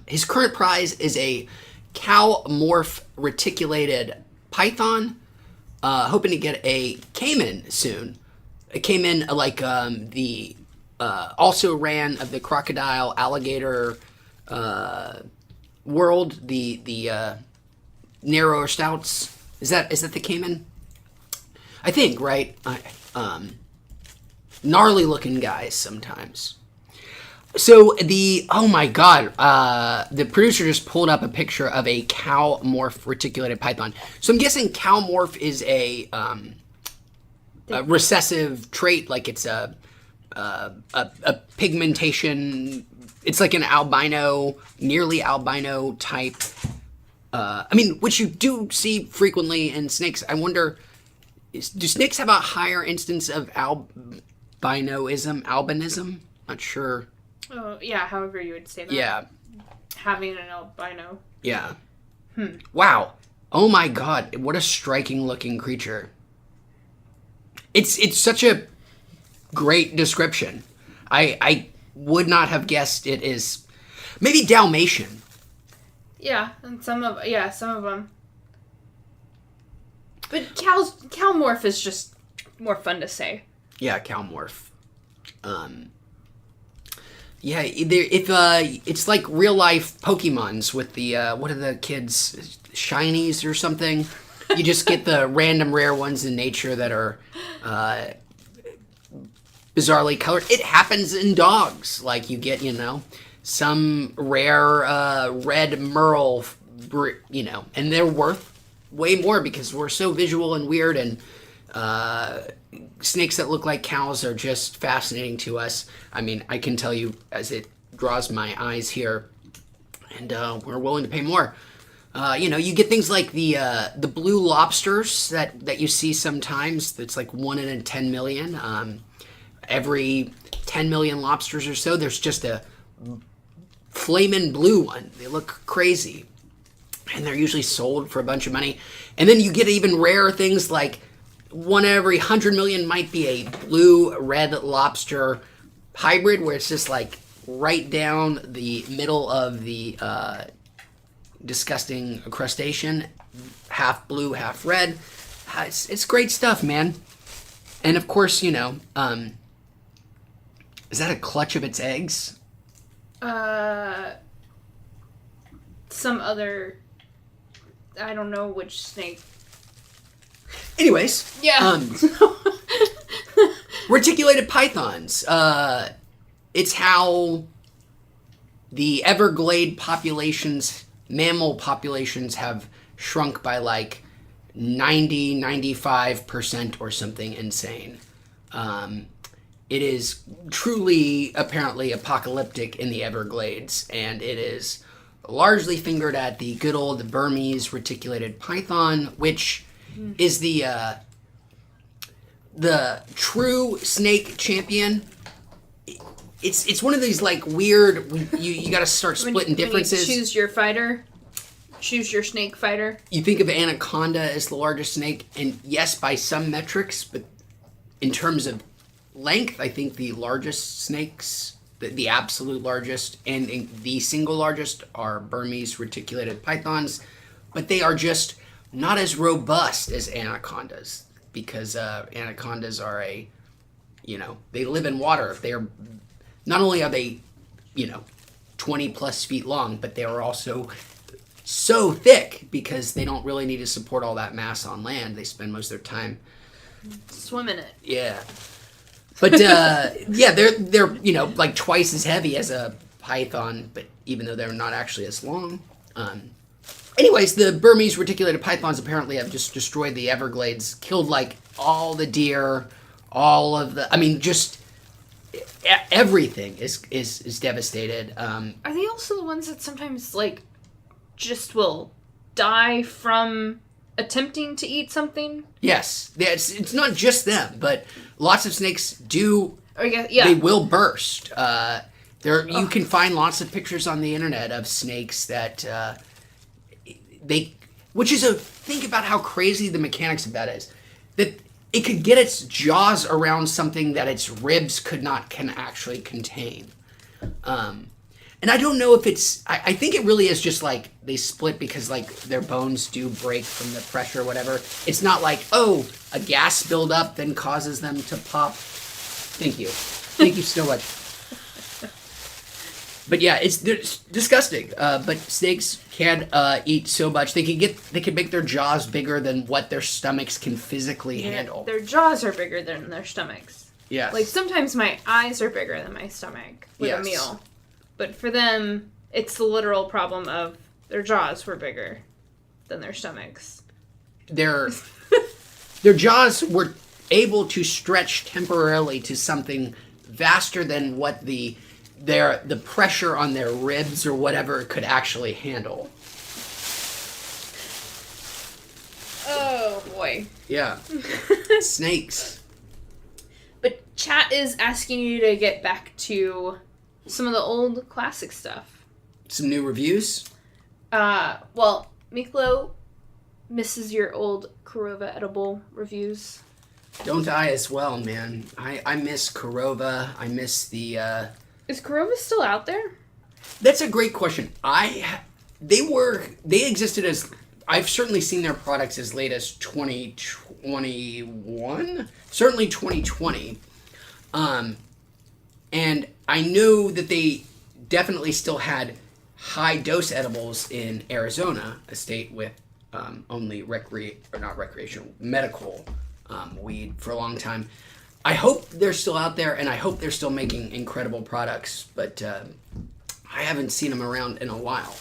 His current prize is a cow morph reticulated python. Hoping to get a caiman soon. A caiman like the also ran of the crocodile alligator world. The narrower stouts. Is that the caiman? I think, right? Gnarly looking guys sometimes. So oh my god, the producer just pulled up a picture of a cow morph reticulated python. So I'm guessing cow morph is a recessive trait, like it's a pigmentation. It's like an albino, nearly albino type. I mean, which you do see frequently in snakes. I wonder, do snakes have a higher instance of albinism? Not sure. Oh, yeah, however you would say that. Yeah. Having an albino. Yeah. Wow. Oh my god, what a striking looking creature. It's such a great description. I would not have guessed it is maybe Dalmatian. Yeah, and some of them. But cow morph is just more fun to say. Yeah, cow morph. Yeah, it's like real life Pokemons with the what are the kids, shinies or something. You just get the random rare ones in nature that are bizarrely colored. It happens in dogs. Like you get, some rare red merle, and they're worth way more because we're so visual and weird, and snakes that look like cows are just fascinating to us. I mean, I can tell you as it draws my eyes here, and we're willing to pay more. You get things like the blue lobsters that you see sometimes. That's like 1 in 10 million. Every 10 million lobsters or so, there's just a flamin' blue one. They look crazy, and they're usually sold for a bunch of money. And then you get even rarer things like 1 every 100 million might be a blue-red lobster hybrid, where it's just like right down the middle of the disgusting crustacean, half blue, half red. It's great stuff, man. And of course, is that a clutch of its eggs? Some other, I don't know which snake. Anyways, Yeah. Reticulated pythons. It's how the Everglade populations, mammal populations, have shrunk by like 95% or something insane. It is truly, apparently, apocalyptic in the Everglades, and it is largely fingered at the good old Burmese reticulated python, which is the true snake champion. It's one of these like weird. You got to start splitting differences. When you choose your fighter. Choose your snake fighter. You think of anaconda as the largest snake, and yes, by some metrics, but in terms of length, I think the largest snakes, the absolute largest, and the single largest are Burmese reticulated pythons. but they are just not as robust as anacondas because anacondas are they live in water. They are not only are they 20 plus feet long, but they are also so thick because they don't really need to support all that mass on land. They spend most of their time swim in it. Yeah. But they're like twice as heavy as a python, but even though they're not actually as long. Anyways, the Burmese reticulated pythons apparently have just destroyed the Everglades, killed like all the deer, all of the. I mean, just everything is devastated. Are they also the ones that sometimes like just will die from attempting to eat something? Yes, it's not just them, but lots of snakes do. Yeah. They will burst. You can find lots of pictures on the internet of snakes that think about how crazy the mechanics of that is. That it could get its jaws around something that its ribs can actually contain. And I don't know if it's. I think it really is just like they split because like their bones do break from the pressure or whatever. It's not like a gas buildup then causes them to pop. Thank you so much. But yeah, it's disgusting. But snakes can eat so much. They can make their jaws bigger than what their stomachs can physically handle. Their jaws are bigger than their stomachs. Yeah. Like sometimes my eyes are bigger than my stomach with a meal. But for them, it's the literal problem of their jaws were bigger than their stomachs. Their jaws were able to stretch temporarily to something vaster than what the pressure on their ribs or whatever could actually handle. Oh boy. Yeah. Snakes. But chat is asking you to get back to some of the old classic stuff. Some new reviews? Well, Miklo misses your old Korova edible reviews. Don't I as well, man. I miss Korova. I miss the... Is Korova still out there? That's a great question. They existed as... I've certainly seen their products as late as 2021. Certainly 2020. And I know that they definitely still had high dose edibles in Arizona, a state with only medical weed for a long time. I hope they're still out there, and I hope they're still making incredible products, but I haven't seen them around in a while.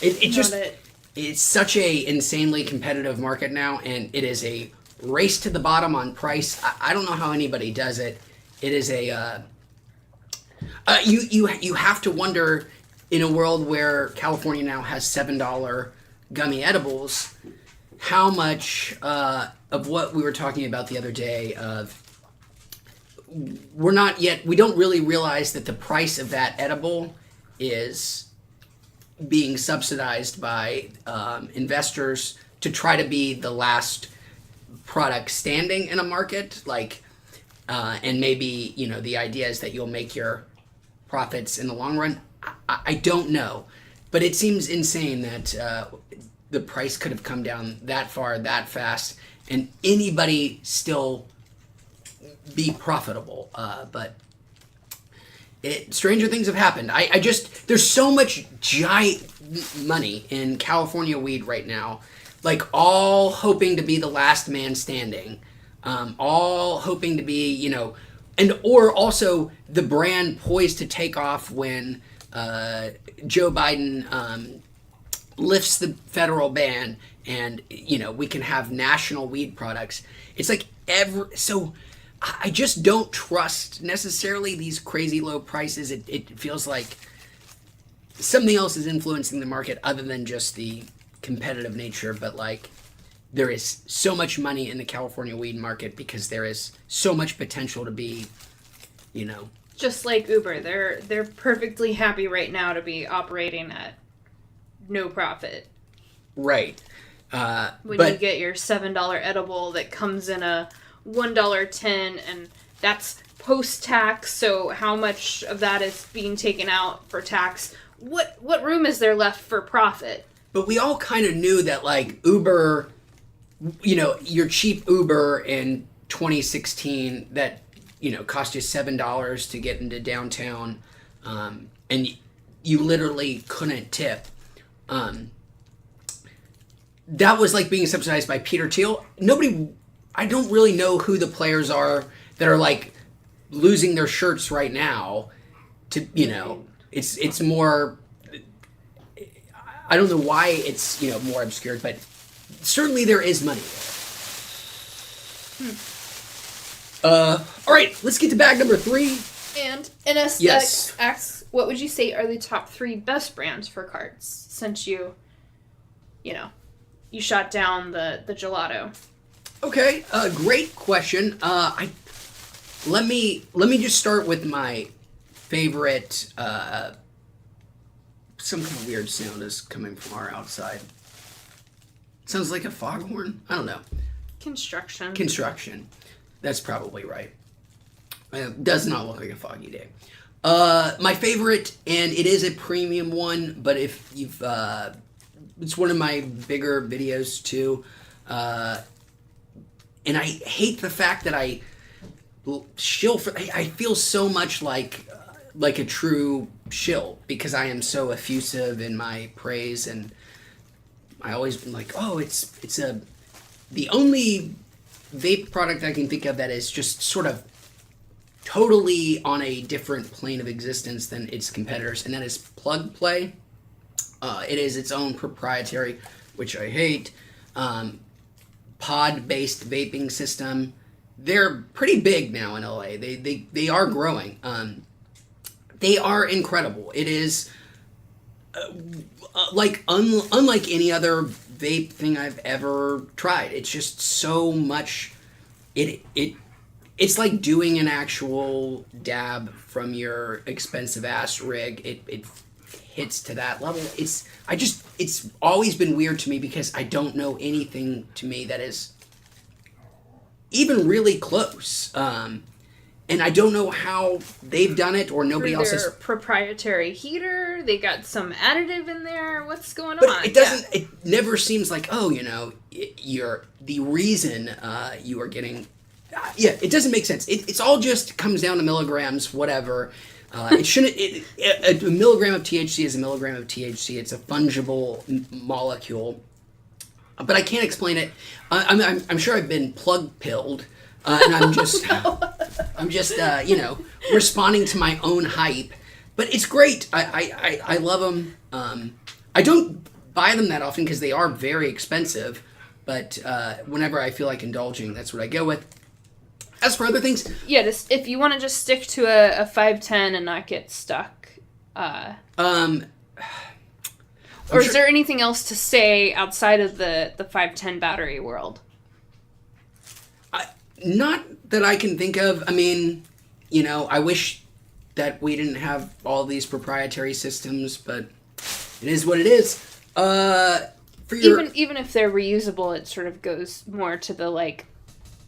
It's such a insanely competitive market now, and it is a race to the bottom on price. I don't know how anybody does it. It is a you have to wonder, in a world where California now has $7 gummy edibles, how much of what we were talking about the other day we don't really realize that the price of that edible is being subsidized by investors to try to be the last product standing in a market, and maybe the idea is that you'll make your profits in the long run. I don't know, but it seems insane that the price could have come down that far that fast and anybody still be profitable. But stranger things have happened. There's so much giant money in California weed right now, all hoping to be the last man standing, all hoping to be, or also the brand poised to take off when Joe Biden lifts the federal ban and, we can have national weed products. It's so I just don't trust necessarily these crazy low prices. It feels like something else is influencing the market other than just the competitive nature, but there is so much money in the California weed market because there is so much potential to be, just like Uber. They're perfectly happy right now to be operating at no profit. Right. When you get your $7 edible that comes in a $1 tin, and that's post-tax, so how much of that is being taken out for tax? What room is there left for profit? but we all kind of knew that like Uber, you know, your cheap Uber in 2016 that, you know, cost you $7 to get into downtown, and you literally couldn't tip. That was like being subsidized by Peter Thiel. I don't really know who the players are that are like losing their shirts right now. To, you know, it's more. I don't know why it's, you know, more obscure, but certainly there is money there. All right, let's get to bag number 3. And NS Yes. asks, what would you say are the top 3 best brands for carts since you shot down the gelato? Okay, great question. Let me just start with my favorite. Some kind of weird sound is coming from our outside. Sounds like a foghorn. I don't know. Construction. That's probably right. It does not look like a foggy day. My favorite, and it is a premium one, but if you've, it's one of my bigger videos too. And I hate the fact that I feel so much like a true shill because I am so effusive in my praise, and I always been like, oh, it's the only vape product I can think of that is just sort of totally on a different plane of existence than its competitors, and that is Plug Play. It is its own proprietary, which I hate, pod-based vaping system. They're pretty big now in LA. They are growing. They are incredible. It is like unlike any other vape thing I've ever tried. It's just so much. It's like doing an actual dab from your expensive ass rig. It hits to that level. It's always been weird to me because I don't know anything to me that is even really close. And I don't know how they've done it or nobody else has. Proprietary heater. They got some additive in there. What's going on? But it doesn't. Yeah. It never seems like, oh, you know, you're the reason you are getting. Yeah, it doesn't make sense. It's all just comes down to milligrams, whatever. It shouldn't. A milligram of THC is a milligram of THC. It's a fungible molecule, but I can't explain it. I'm sure I've been plug pilled, and I'm just, you know, responding to my own hype. But it's great. I love them. I don't buy them that often because they are very expensive. But whenever I feel like indulging, that's what I go with. As for other things, yeah, just if you want to just stick to a 510 and not get stuck. Or is there anything else to say outside of the 510 battery world? Not that I can think of. I mean, you know, I wish that we didn't have all these proprietary systems, but it is what it is. Even if they're reusable, it sort of goes more to the like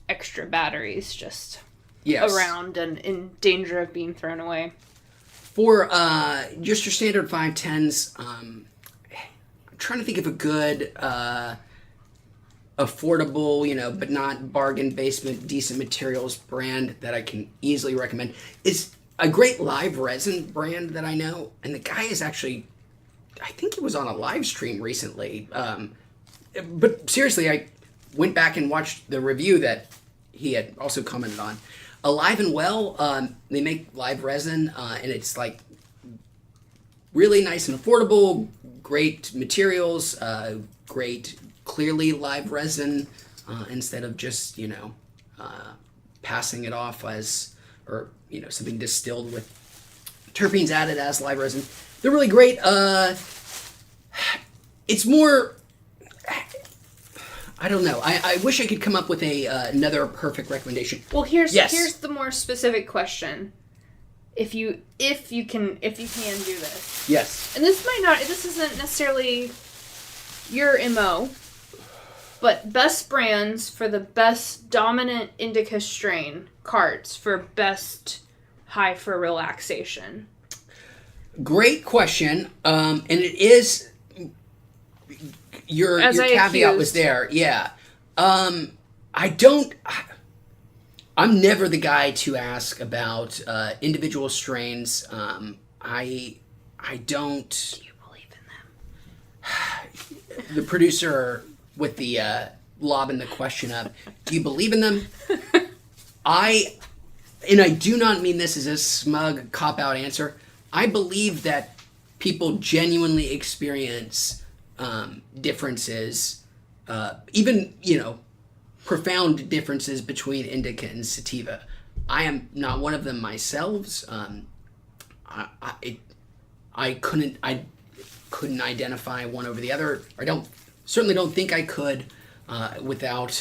extra batteries just around and in danger of being thrown away. For just your standard 510s, I'm trying to think of a good affordable, you know, but not bargain basement, decent materials brand that I can easily recommend. It's a great live resin brand that I know, and the guy is actually, I think he was on a live stream recently. But seriously, I went back and watched the review that he had also commented on. Alive and Well, they make live resin, and it's like really nice and affordable, great materials, great clearly live resin, instead of just, you know, passing it off as, or, you know, something distilled with terpenes added as live resin. They're really great. It's more, I don't know. I wish I could come up with another perfect recommendation. Well, here's the more specific question. If you can do this. Yes. And this isn't necessarily your MO, but best brands for the best dominant indica strain carts for best high for relaxation. Great question. And it is your As I caveat was accused. there. Yeah. I don't. I'm never the guy to ask about individual strains. I don't. Do you believe in them? The producer with the lobbing the question up. Do you believe in them? And I do not mean this as a smug cop out answer. I believe that people genuinely experience differences, even profound differences between indica and sativa. I am not one of them myself. I couldn't identify one over the other. I certainly don't think I could without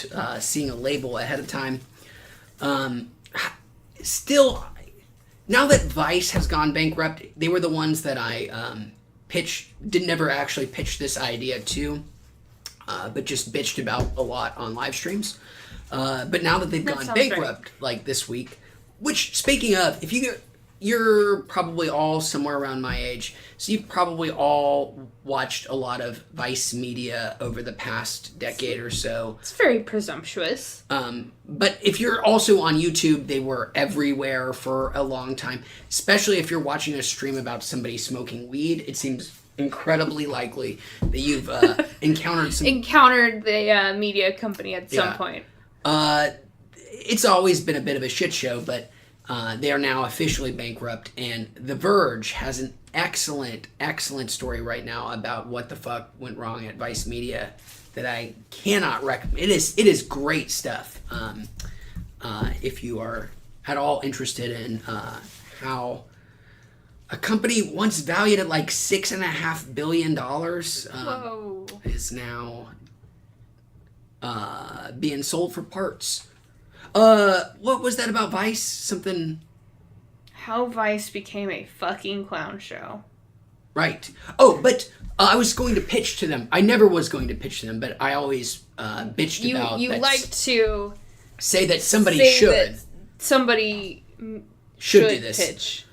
seeing a label ahead of time. Still, now that Vice has gone bankrupt, they were the ones that I didn't ever actually pitch this idea to, but just bitched about a lot on live streams. But now that they've gone sounds bankrupt, like this week, which, speaking of, if you're probably all somewhere around my age, so you've probably all watched a lot of Vice media over the past decade or so. It's very presumptuous. But if you're also on YouTube, they were everywhere for a long time. Especially if you're watching a stream about somebody smoking weed, it seems incredibly likely that you've encountered the media company at some point. It's always been a bit of a shit show, but they are now officially bankrupt, and The Verge has an excellent story right now about what the fuck went wrong at Vice Media that I cannot recommend. It is great stuff. If you are at all interested in how a company once valued at like $6.5 billion is now being sold for parts. What was that about Vice? Something. How Vice became a fucking clown show. Right. Oh, but I was going to pitch to them. I never was going to pitch to them, but I always bitched about. You like to say that somebody say should. That somebody should do this. Pitch.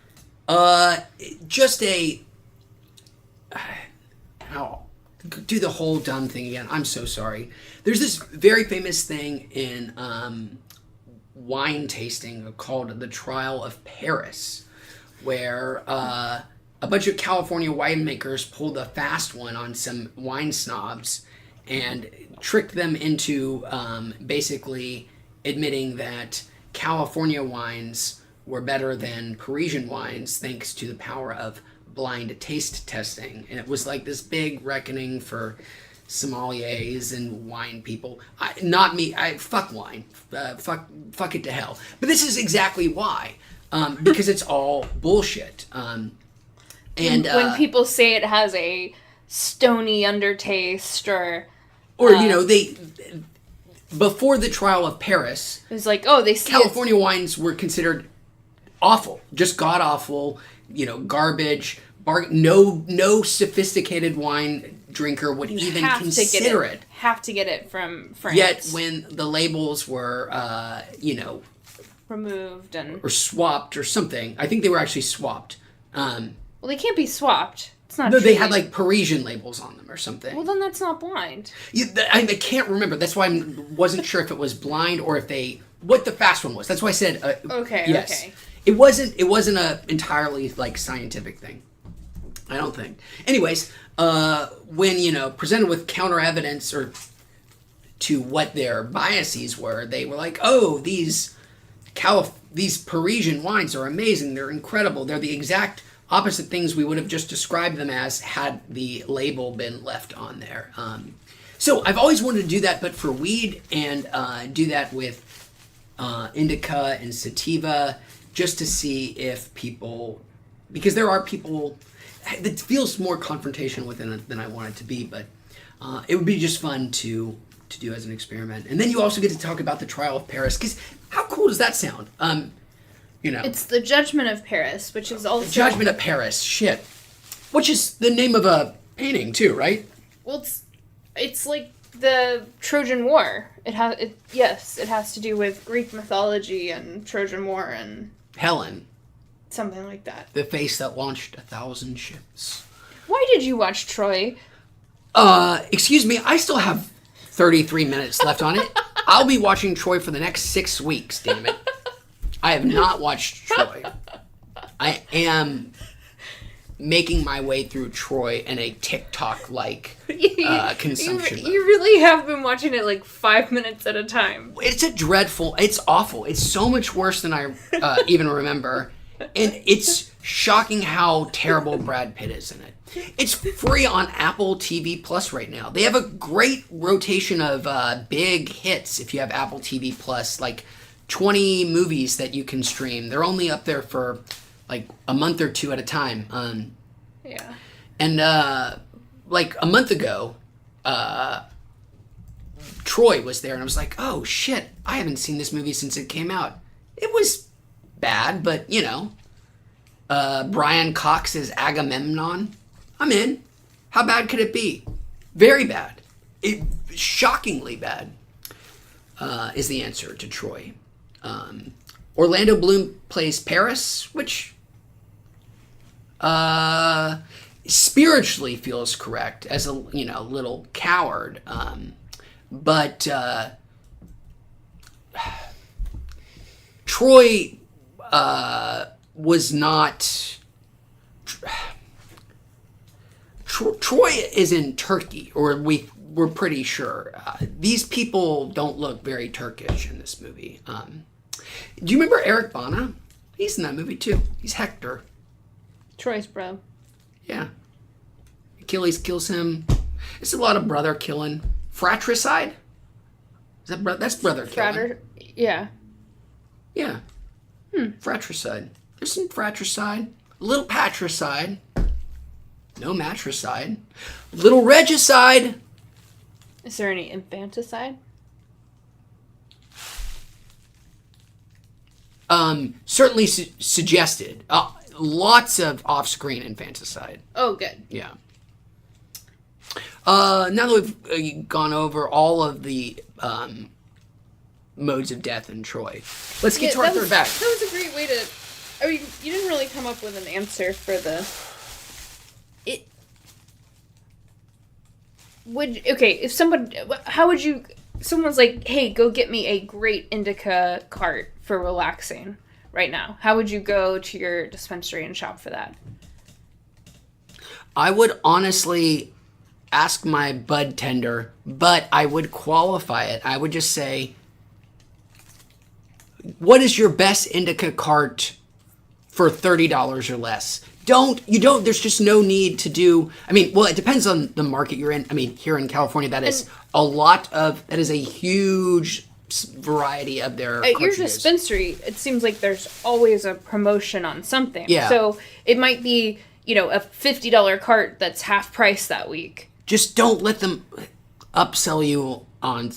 Just a. I'll do the whole dumb thing again. I'm so sorry. There's this very famous thing in wine tasting called the Trial of Paris, where a bunch of California winemakers pulled a fast one on some wine snobs and tricked them into basically admitting that California wines were better than Parisian wines thanks to the power of blind taste testing. And it was like this big reckoning for sommeliers and wine people. Not me. Fuck wine. Fuck it to hell. But this is exactly why. Because it's all bullshit. And when people say it has a stony undertaste or they before the Trial of Paris, it's like, oh, they see California wines were considered awful, just god awful, garbage. No sophisticated wine drinker would even consider it. Have to get it from France. Yet when the labels were, removed or swapped or something, I think they were actually swapped. Well, they can't be swapped. It's not. No, true. they had like Parisian labels on them or something. Well, then that's not blind. I can't remember. That's why I wasn't sure if it was blind or if what the fast one was. That's why I said okay. Yes. Okay. It wasn't a entirely like scientific thing. I don't think. Anyways, when presented with counter evidence or to what their biases were, they were like, "Oh, these Parisian wines are amazing. They're incredible. They're the exact opposite things we would have just described them as had the label been left on there." So I've always wanted to do that, but for weed and do that with indica and sativa, just to see if people, because there are people. It feels more confrontational within it than I want it to be, but it would be just fun to do as an experiment. And then you also get to talk about the Trial of Paris, because how cool does that sound? It's the Judgment of Paris, which is also... The Judgment of Paris, shit. Which is the name of a painting, too, right? Well, it's like the Trojan War. It has to do with Greek mythology and Trojan War and... Helen. Something like that. The face that launched 1,000 ships. Why did you watch Troy? Excuse me, I still have 33 minutes left on it. I'll be watching Troy for the next 6 weeks, damn it. I have not watched Troy. I am making my way through Troy in a TikTok-like consumption mode. You really have been watching it like 5 minutes at a time. It's awful. It's so much worse than I even remember. And it's shocking how terrible Brad Pitt is in it. It's free on Apple TV Plus right now. They have a great rotation of big hits if you have Apple TV Plus, like 20 movies that you can stream. They're only up there for like a month or two at a time. Yeah. And like a month ago, Troy was there, and I was like, oh shit, I haven't seen this movie since it came out. It was bad, but you know, Brian Cox is Agamemnon. I'm in. How bad could it be? Very bad. Shockingly bad is the answer to Troy. Orlando Bloom plays Paris, which spiritually feels correct as a little coward, but Troy was not. Troy is in Turkey, or we're pretty sure. These people don't look very Turkish in this movie. Do you remember Eric Bana? He's in that movie too. He's Hector. Troy's bro. Yeah. Achilles kills him. It's a lot of brother killing. Fratricide? That's brother killing. Yeah. Yeah. Fratricide. There's some fratricide. A little patricide. No matricide. Little regicide. Is there any infanticide? Certainly suggested. Lots of off-screen infanticide. Oh, good. Yeah. Now that we've gone over all of the modes of death in Troy, let's get to our third back. That was a great way to. I mean, you didn't really come up with an answer for the. If someone, how would you? Someone's like, hey, go get me a great indica cart for relaxing right now. How would you go to your dispensary and shop for that? I would honestly ask my bud tender, but I would qualify it. I would just say, what is your best indica cart for $30 or less? There's just no need to do, it depends on the market you're in. Here in California, that is a huge variety of their at cartridges. Your dispensary, it seems like there's always a promotion on something. Yeah. So it might be, a $50 cart that's half price that week. Just don't let them upsell you on.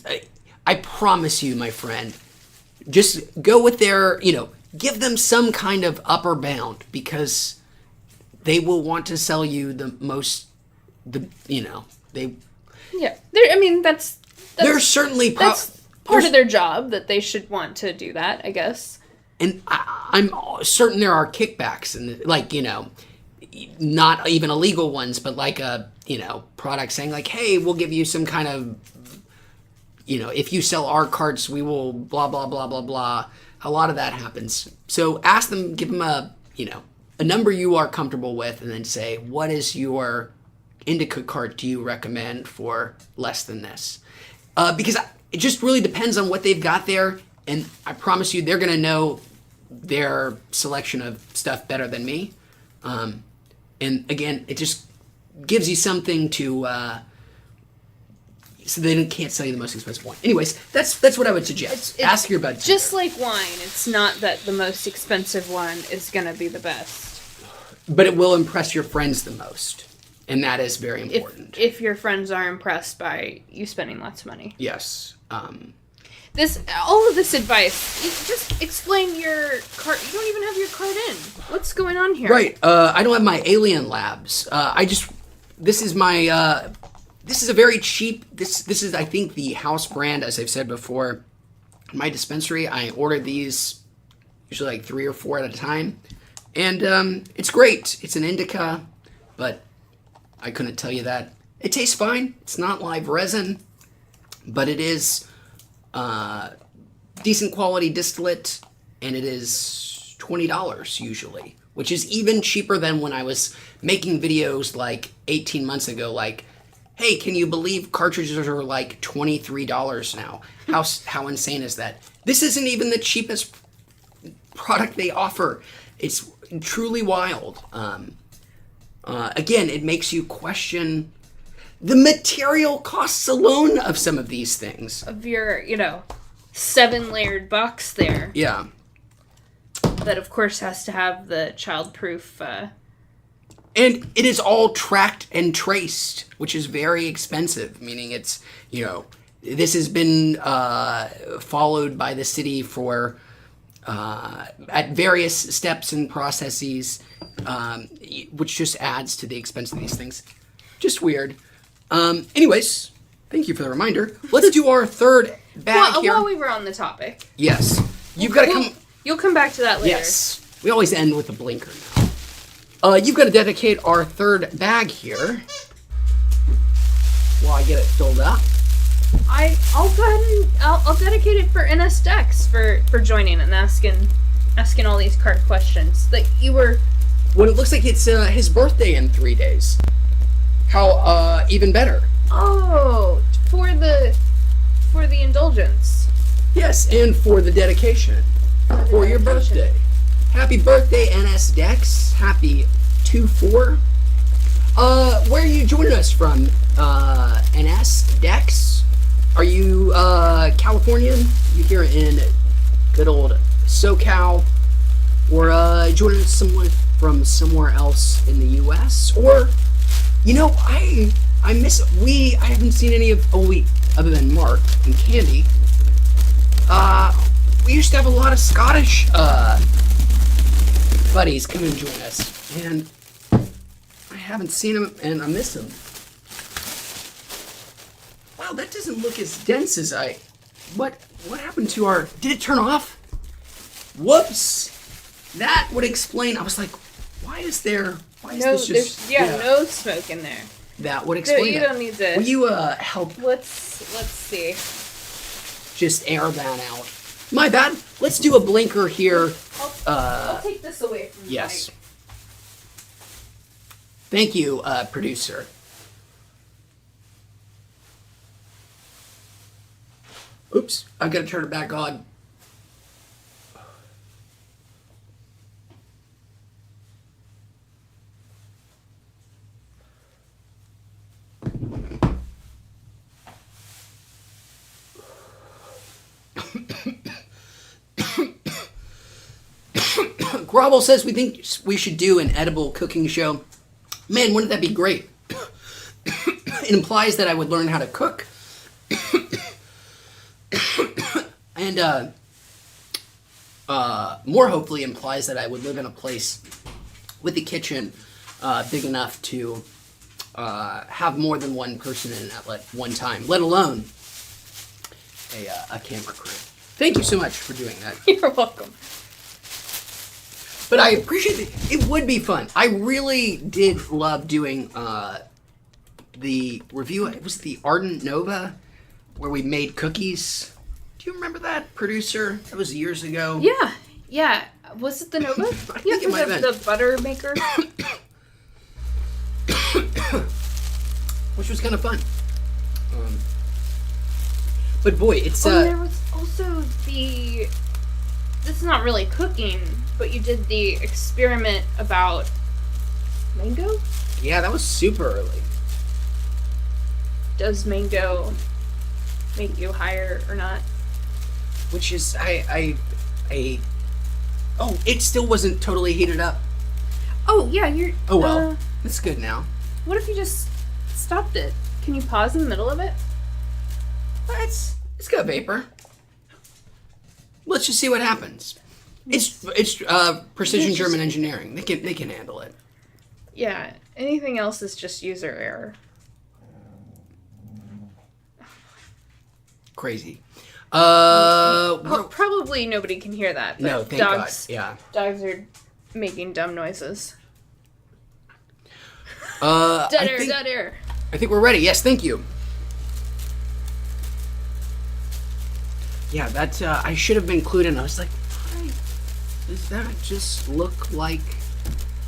I promise you, my friend, just go with their, give them some kind of upper bound, because they will want to sell you the most, they. Yeah. That's They're certainly that's part of their job that they should want to do that, I guess. And I'm certain there are kickbacks, and not even illegal ones, but like a product saying like, hey, we'll give you some kind of, if you sell our carts, we will blah blah blah blah blah. A lot of that happens. So ask them, give them a number you are comfortable with, and then say, what is your indica cart do you recommend for less than this? Because it just really depends on what they've got there, and I promise you they're going to know their selection of stuff better than me. And again, it just gives you something to so they can't sell you the most expensive one. Anyways, that's what I would suggest. Ask your bud tender. Just like wine, it's not that the most expensive one is going to be the best. But it will impress your friends the most. And that is very important. If your friends are impressed by you spending lots of money. Yes. All of this advice, just explain your cart. You don't even have your cart in. What's going on here? Right. I don't have my Alien Labs. This is my, this is a very cheap, this is, I think, the house brand, as I've said before. My dispensary, I order these usually like 3 or 4 at a time. And it's great. It's an indica, but I couldn't tell you that It tastes fine. It's not live resin, but it is decent quality distillate, and it is $20 usually, which is even cheaper than when I was making videos like 18 months ago, like, hey, can you believe cartridges are like $23 now? How insane is that? This isn't even the cheapest product they offer. It's truly wild. Again, it makes you question the material costs alone of some of these things. Of your, 7-layered box there. Yeah. That, of course, has to have the child-proof... And it is all tracked and traced, which is very expensive, meaning it's, this has been followed by the city for, at various steps and processes, which just adds to the expense of these things. Just weird. Anyways, thank you for the reminder. Let's do our third bag here. While we were on the topic. Yes. You've got to come... You'll come back to that later. Yes. We always end with a blinker now. You've got to dedicate our third bag here. While I get it filled up. I'll go ahead and I'll dedicate it for NS Dex for joining and asking all these card questions that you were. Well, it looks like it's his birthday in 3 days. How even better. Oh, for the indulgence. Yes, and for the dedication. For your birthday. Happy birthday, NS Dex. Happy 2-4. Where are you joining us from, NS Dex? Are you Californian? You here in good old SoCal? Or joining us from somewhere else in the U.S.? Or, I haven't seen any of, other than Mark and Candy. We used to have a lot of Scottish buddies come and join us, and I haven't seen them, and I miss them. Wow, that doesn't look as dense as what happened to our... Did it turn off? Whoops! That would explain... I was like, why is this just... No smoke in there. That would explain You it. don't need to... Will you help... Let's see. Just air that out. My bad. Let's do a blinker here. I'll take this away from you. Yes. Thank you, producer. Oops, I've got to turn it back on. Grovel says we think we should do an edible cooking show. Man, wouldn't that be great? It implies that I would learn how to cook. And more hopefully implies that I would live in a place with a kitchen big enough to have more than one person in it at one time, let alone a camera crew. Thank you so much for doing that. You're welcome. But I appreciate it. It would be fun. I really did love doing the review. It was the Ardent Nova where we made cookies. Do you remember that, producer? That was years ago. Yeah. Was it the Nova? I think it might have been. The butter maker. Which was kind of fun. But boy, it's there was also the... This is not really cooking, but you did the experiment about mango? Yeah, that was super early. Does mango make you higher or not? Which is, oh, it still wasn't totally heated up. Oh, yeah, you're... Oh, well. It's good now. What if you just stopped it? Can you pause in the middle of it? It's got vapor. Let's just see what happens. It's precision German engineering. They can handle it. Yeah. Anything else is just user error. Crazy. Probably nobody can hear that. But no, thank dogs, God. Yeah. Dogs are making dumb noises. Dead air. I think we're ready. Yes, thank you. Yeah, that I should have been clued in. I was like, why does that just look like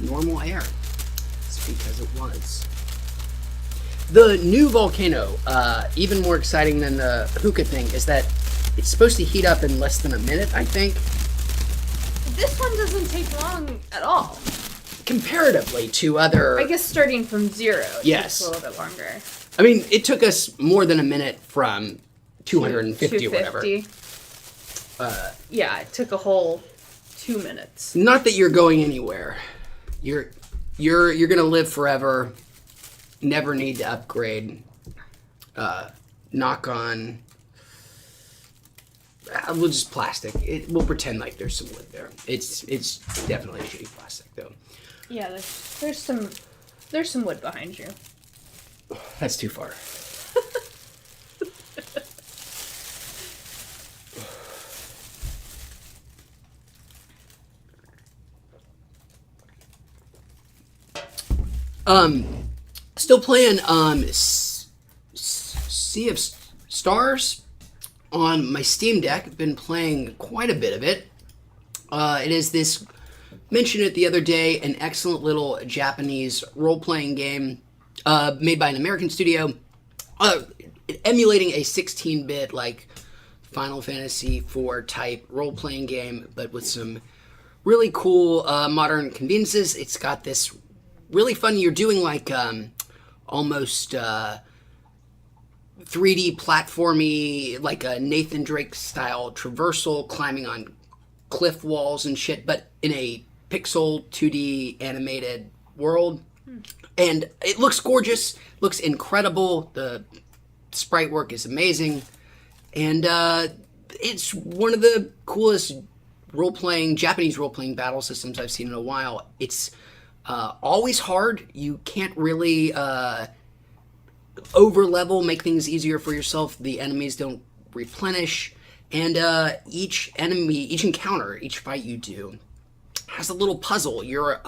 normal air? It's because it was. The new volcano, even more exciting than the hookah thing, is that it's supposed to heat up in less than a minute, I think. This one doesn't take long at all. Comparatively to other... I guess starting from 0, it Yes. takes a little bit longer. I mean, it took us more than a minute from 250 or whatever. 250. Yeah, it took a whole 2 minutes. Not that you're going anywhere. You're gonna live forever. Never need to upgrade. Knock on. We'll just plastic. We'll pretend like there's some wood there. It's definitely shitty plastic though. Yeah, there's some wood behind you. That's too far. Still playing Sea of Stars on my Steam Deck. I've been playing quite a bit of it. It is this, mentioned it the other day, an excellent little Japanese role-playing game made by an American studio, emulating a 16-bit like Final Fantasy IV type role-playing game, but with some really cool modern conveniences. It's got this really fun, you're doing like almost 3D platformy, like a Nathan Drake style traversal, climbing on cliff walls and shit, but in a pixel 2D animated world. And it looks gorgeous, looks incredible, the sprite work is amazing, and it's one of the coolest Japanese role-playing battle systems I've seen in a while. It's always hard. You can't really over-level, make things easier for yourself. The enemies don't replenish. And each encounter, each fight you do has a little puzzle. You're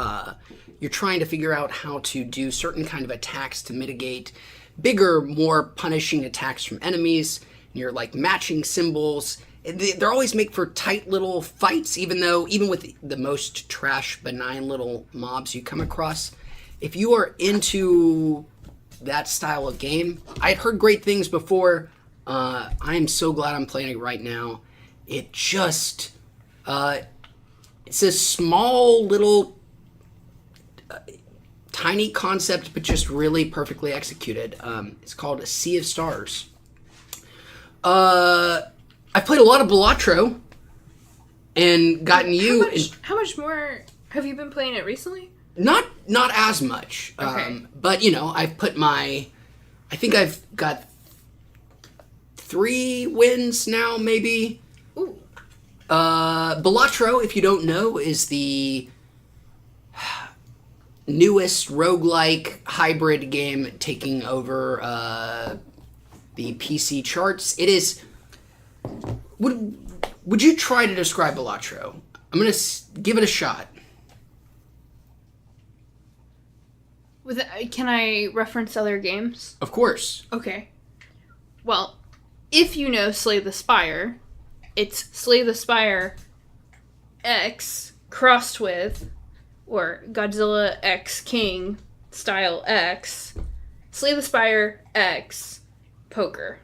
trying to figure out how to do certain kind of attacks to mitigate bigger, more punishing attacks from enemies. And you're like matching symbols. They're always made for tight little fights, even with the most trash, benign little mobs you come across. If you are into that style of game, I'd heard great things before. I am so glad I'm playing it right now. It just, it's a small little, tiny concept, but just really perfectly executed. It's called A Sea of Stars. I played a lot of Balatro and gotten How much more have you been playing it recently? Not as much. Okay. But I think I've got 3 wins now, maybe. Ooh. Balatro, if you don't know, is the newest roguelike hybrid game taking over the PC charts. It is. Would you try to describe Balatro? I'm gonna give it a shot. Can I reference other games? Of course. Okay. Well, if you know Slay the Spire, it's Slay the Spire X crossed with, or Godzilla X King style X, Slay the Spire X Poker.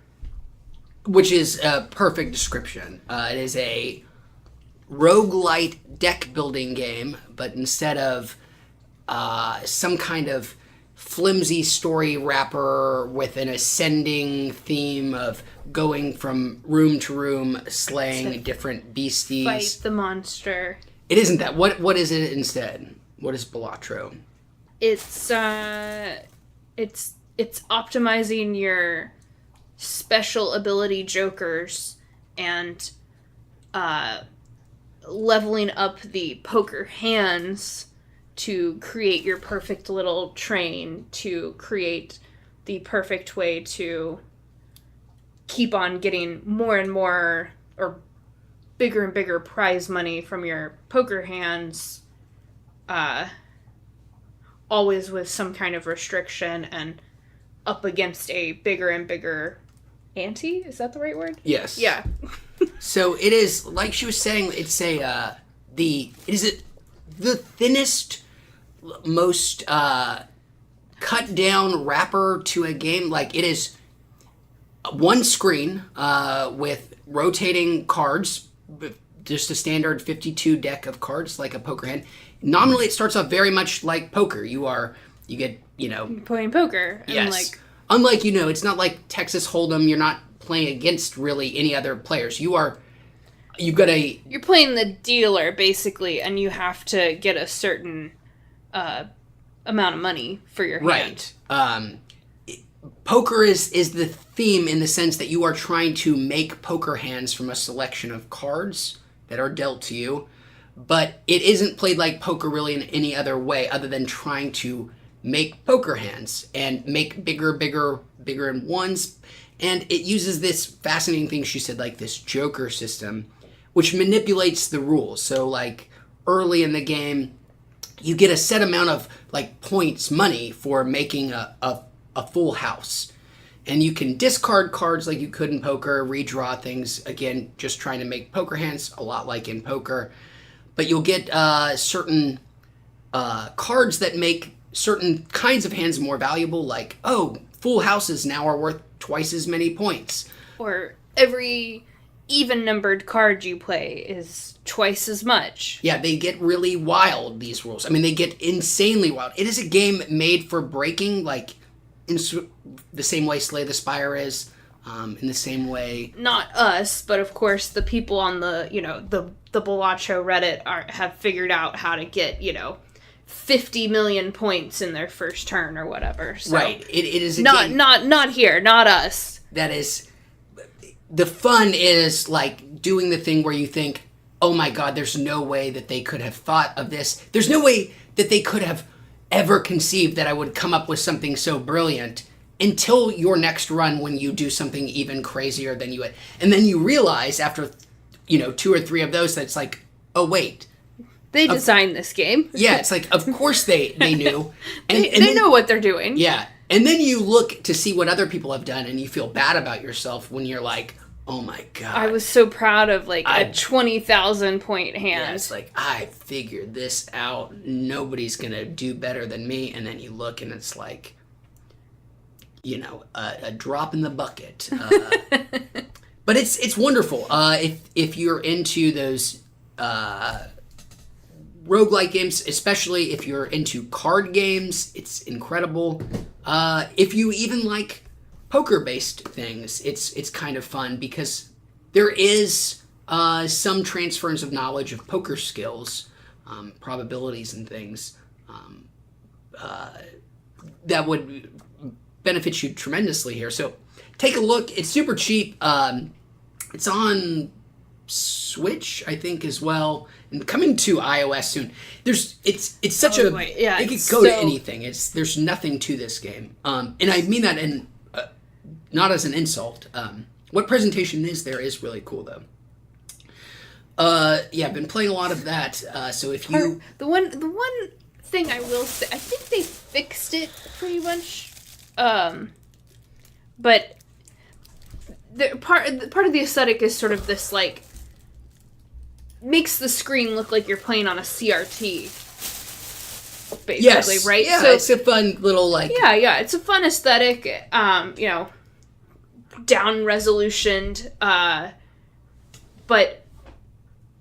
Which is a perfect description. It is a roguelite deck building game, but instead of some kind of flimsy story wrapper with an ascending theme of going from room to room, slaying different beasties. Fight the monster. It isn't that. What is it instead? What is Balatro? It's optimizing your special ability jokers and leveling up the poker hands to create your perfect little train, to create the perfect way to keep on getting more and more or bigger and bigger prize money from your poker hands, always with some kind of restriction and up against a bigger and bigger ante. Is that the right word? Yes. Yeah. So it is, like she was saying, it's the thinnest, most cut down wrapper to a game. Like, it is one screen with rotating cards, just a standard 52 deck of cards, like a poker hand. Nominally, it starts off very much like poker. You get, Playing poker. And yes. Unlike, it's not like Texas Hold'em. You're not playing against really any other players. You're playing the dealer, basically, and you have to get a certain amount of money for your hand. Right. Poker is the theme in the sense that you are trying to make poker hands from a selection of cards that are dealt to you, but it isn't played like poker really in any other way other than trying to make poker hands and make bigger in ones. And it uses this fascinating thing she said, like this Joker system, which manipulates the rules. So like early in the game, you get a set amount of like points, money for making a full house. And you can discard cards like you could in poker, redraw things, again, just trying to make poker hands, a lot like in poker. But you'll get certain cards that make certain kinds of hands more valuable, like, full houses now are worth twice as many points. Or every even-numbered card you play is twice as much. Yeah, they get really wild, these rules. I mean, they get insanely wild. It is a game made for breaking, like, in the same way Slay the Spire is, in the same way... Not us, but of course the people on the Balatro Reddit have figured out how to get, 50 million points in their first turn or whatever. So right. It is a not game... Not here, not us. That is... The fun is, like, doing the thing where you think, oh my god, there's no way that they could have thought of this. There's no way that they could have ever conceived that I would come up with something so brilliant until your next run when you do something even crazier than you had. And then you realize after, 2 or 3 of those that it's like, oh wait. They designed this game. Yeah, it's like, of course they knew. And, they know what they're doing. Yeah. And then you look to see what other people have done and you feel bad about yourself when you're like, oh my god. I was so proud of a 20,000 point hand. Yeah, it's like, I figured this out. Nobody's going to do better than me. And then you look and it's like, a drop in the bucket. But it's wonderful. If you're into those roguelike games, especially if you're into card games, it's incredible. If you even like poker-based things, it's kind of fun because there is some transference of knowledge of poker skills, probabilities and things that would benefit you tremendously here. So take a look. It's super cheap. It's on Switch, I think, as well, and coming to iOS soon. It's such it could go to anything. There's nothing to this game, and I mean that in not as an insult. What presentation is there is really cool though. I've been playing a lot of that. So if you the one thing I will say, I think they fixed it pretty much. But the part of the aesthetic is sort of this like makes the screen look like you're playing on a CRT. Basically, yes, right? Yeah, so, it's a fun little like it's a fun aesthetic. Down resolutioned, but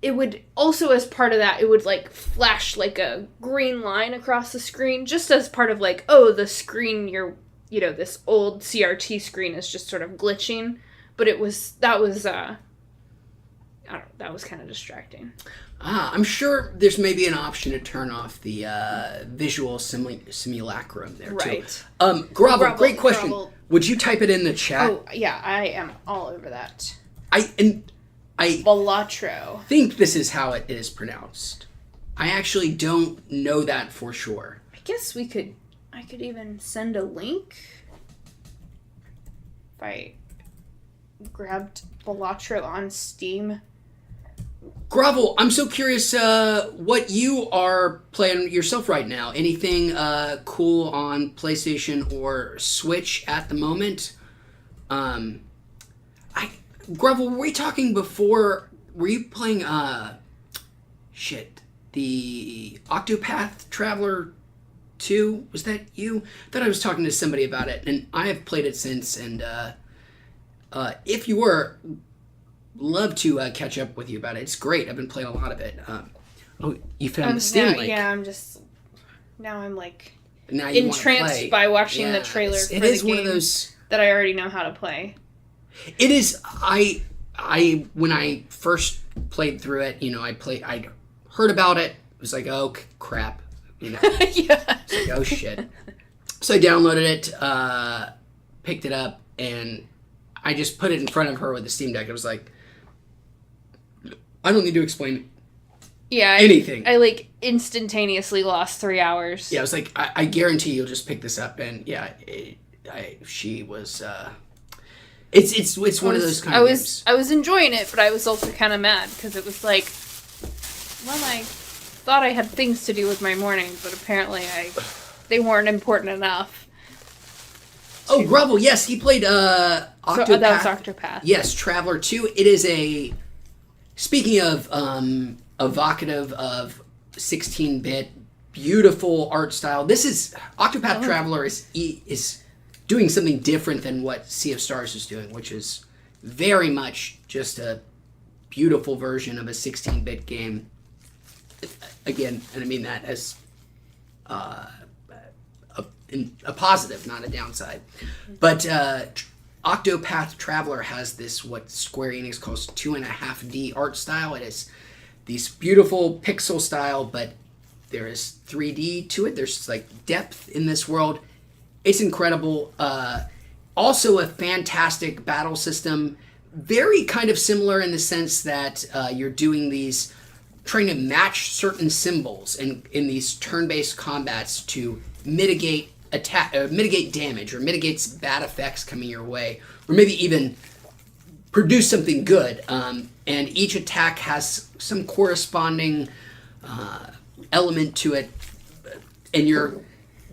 it would also, as part of that, it would like flash like a green line across the screen, just as part of like, the screen this old CRT screen is just sort of glitching. But that was kind of distracting. I'm sure there's maybe an option to turn off the visual simulacrum there, right. too. Gravel, great question. Gravel. Would you type it in the chat? Oh, yeah, I am all over that. I Balatro. think this is how it is pronounced. I actually don't know that for sure. I guess I could even send a link. If I grabbed Balatro on Steam. Grovel, I'm so curious what you are playing yourself right now. Anything cool on PlayStation or Switch at the moment? Um, I Grovel, were we talking before? Were you playing the Octopath Traveler 2? Was that you? I thought I was talking to somebody about it, and I have played it since. And if you were, love to catch up with you about it. It's great. I've been playing a lot of it. Oh, you found the Steam link. Yeah, I'm like Now you wanna entranced play. by watching the Yeah, trailer it for is the one game of those. that I already know how to play. It is. I when I first played through it, I heard about it. It was like, oh crap, Yeah. It's like, oh shit. So I downloaded it, picked it up, and I just put it in front of her with the Steam Deck. I was like, I don't need to explain Yeah. anything. I like instantaneously lost 3 hours. Yeah, I was like, I guarantee you'll just pick this up, and yeah, she was. It's one of those kind of games. I was enjoying it, but I was also kind of mad because it was like, well, I thought I had things to do with my morning, but apparently they weren't important enough. Oh, Grovel, yes, he played Octopath. So, that was Octopath. Yes, Traveler 2. It is a... Speaking of evocative of 16-bit, beautiful art style, this is... Octopath Traveler is doing something different than what Sea of Stars is doing, which is very much just a beautiful version of a 16-bit game. Again, and I mean that as a positive, not a downside. But Octopath Traveler has this, what Square Enix calls 2.5D art style. It is these beautiful pixel style, but there is 3D to it. There's like depth in this world. It's incredible. Also a fantastic battle system. Very kind of similar in the sense that you're doing these, trying to match certain symbols in these turn-based combats to mitigate mitigate damage or mitigates bad effects coming your way, or maybe even produce something good. And each attack has some corresponding element to it, and you're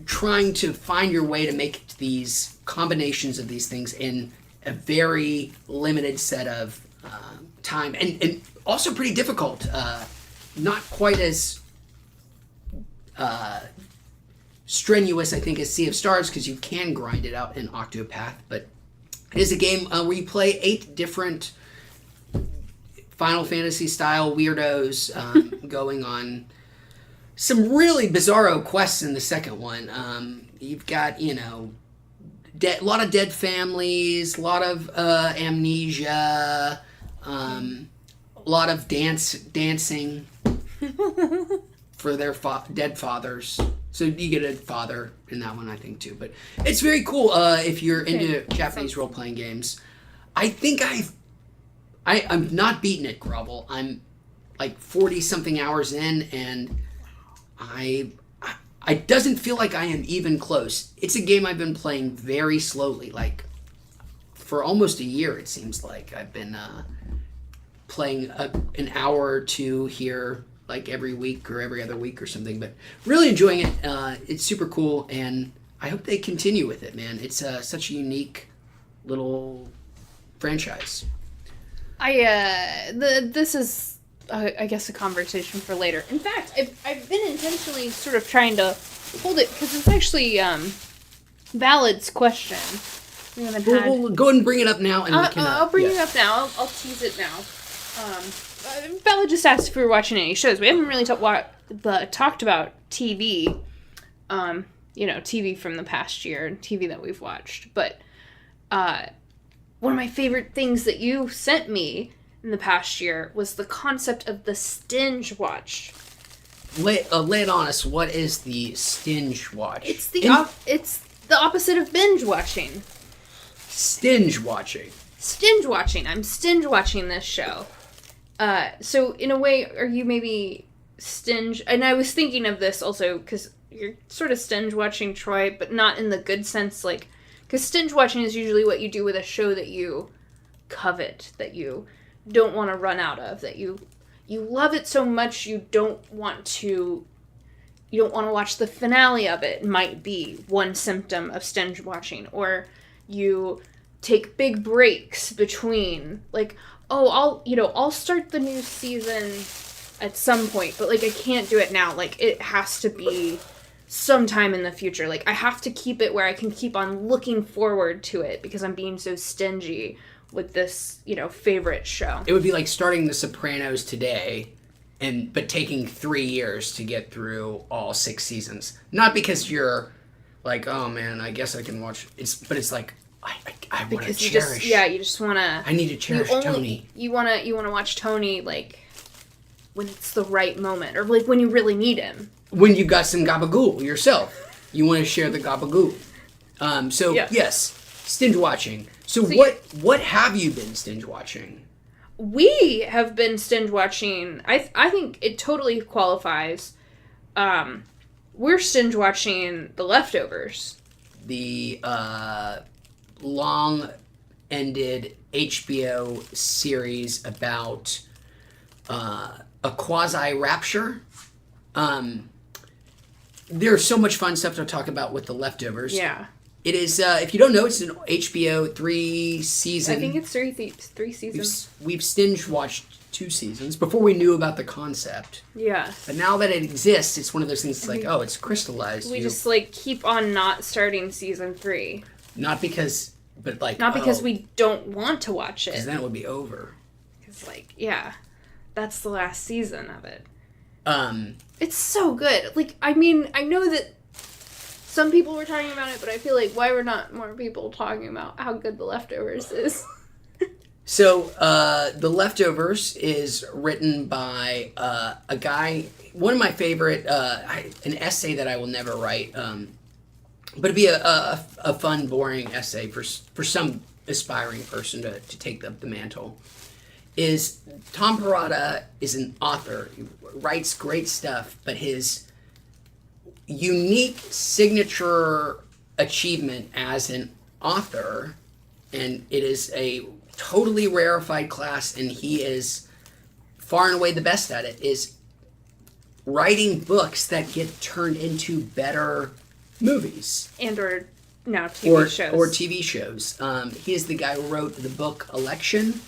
trying to find your way to make these combinations of these things in a very limited set of time, and also pretty difficult. Not quite as strenuous, I think, as Sea of Stars, because you can grind it out in Octopath, but it is a game where you play 8 different Final Fantasy style weirdos going on some really bizarro quests in the second one. You've got, a lot of dead families, a lot of amnesia, a lot of dancing for their dead fathers. So you get a father in that one, I think, too. But it's very cool if you're into Japanese role-playing games. I think I'm not beating it, Grovel. I'm like 40-something hours in, and I doesn't feel like I am even close. It's a game I've been playing very slowly, like for almost a year, it seems like. I've been playing an hour or two here, like every week or every other week or something, but really enjoying it. It's super cool, and I hope they continue with it, man. It's such a unique little franchise. This is, I guess, a conversation for later. In fact, I've been intentionally sort of trying to hold it, because it's actually Valid's question. We haven't had... We'll go ahead and bring it up now, and we can... I'll bring it up now. I'll tease it now. Valid just asked if we were watching any shows. We haven't really talked about TV. TV from the past year, TV that we've watched. But one of my favorite things that you sent me in the past year was the concept of the Stinge Watch. Lay it on us. What is the Stinge Watch? It's the opposite of binge watching. Stinge watching. Stinge watching. I'm stinge watching this show. So in a way, are you maybe stinge? And I was thinking of this also because you're sort of stinge watching Troy, but not in the good sense, like, because stinge watching is usually what you do with a show that you covet, that you don't want to run out of, that you you love it so much you don't want to watch the finale of it, might be one symptom of stinge watching. Or you take big breaks between, like, oh, I'll start the new season at some point, but, like, I can't do it now. Like, it has to be sometime in the future. Like, I have to keep it where I can keep on looking forward to it because I'm being so stingy with this, favorite show. It would be like starting The Sopranos today, but taking 3 years to get through all 6 seasons. Not because you're like, oh man, I guess I can watch. But it's like I want to cherish. You just want to. I need to cherish Tony. You want to watch Tony, like, when it's the right moment, or like when you really need him. When you got some gabagool yourself, you want to share the gabagool. Yes, stinge watching. So what have you been stinge watching? We have been stinge watching. I think it totally qualifies. We're stinge watching The Leftovers. The long-ended HBO series about a quasi-rapture. There's so much fun stuff to talk about with The Leftovers. Yeah. It is, if you don't know, it's an HBO 3-season. I think it's three seasons. We've stinge watched 2 seasons before we knew about the concept. Yeah. But now that it exists, it's one of those things that's like, oh, it's crystallized. We just, like, keep on not starting season 3. Not because we don't want to watch it. Because then it would be over. Because, like, yeah, that's the last season of it. It's so good. Like, I mean, I know that some people were talking about it, but I feel like why were not more people talking about how good The Leftovers is? So, The Leftovers is written by a guy, one of my favorite, an essay that I will never write, but it'd be a fun, boring essay for some aspiring person to take the mantle. Is Tom Perrotta is an author. He writes great stuff, but his unique signature achievement as an author, and it is a totally rarefied class, and he is far and away the best at it, is writing books that get turned into better movies. And or now TV shows. Or TV shows. He is the guy who wrote the book Election,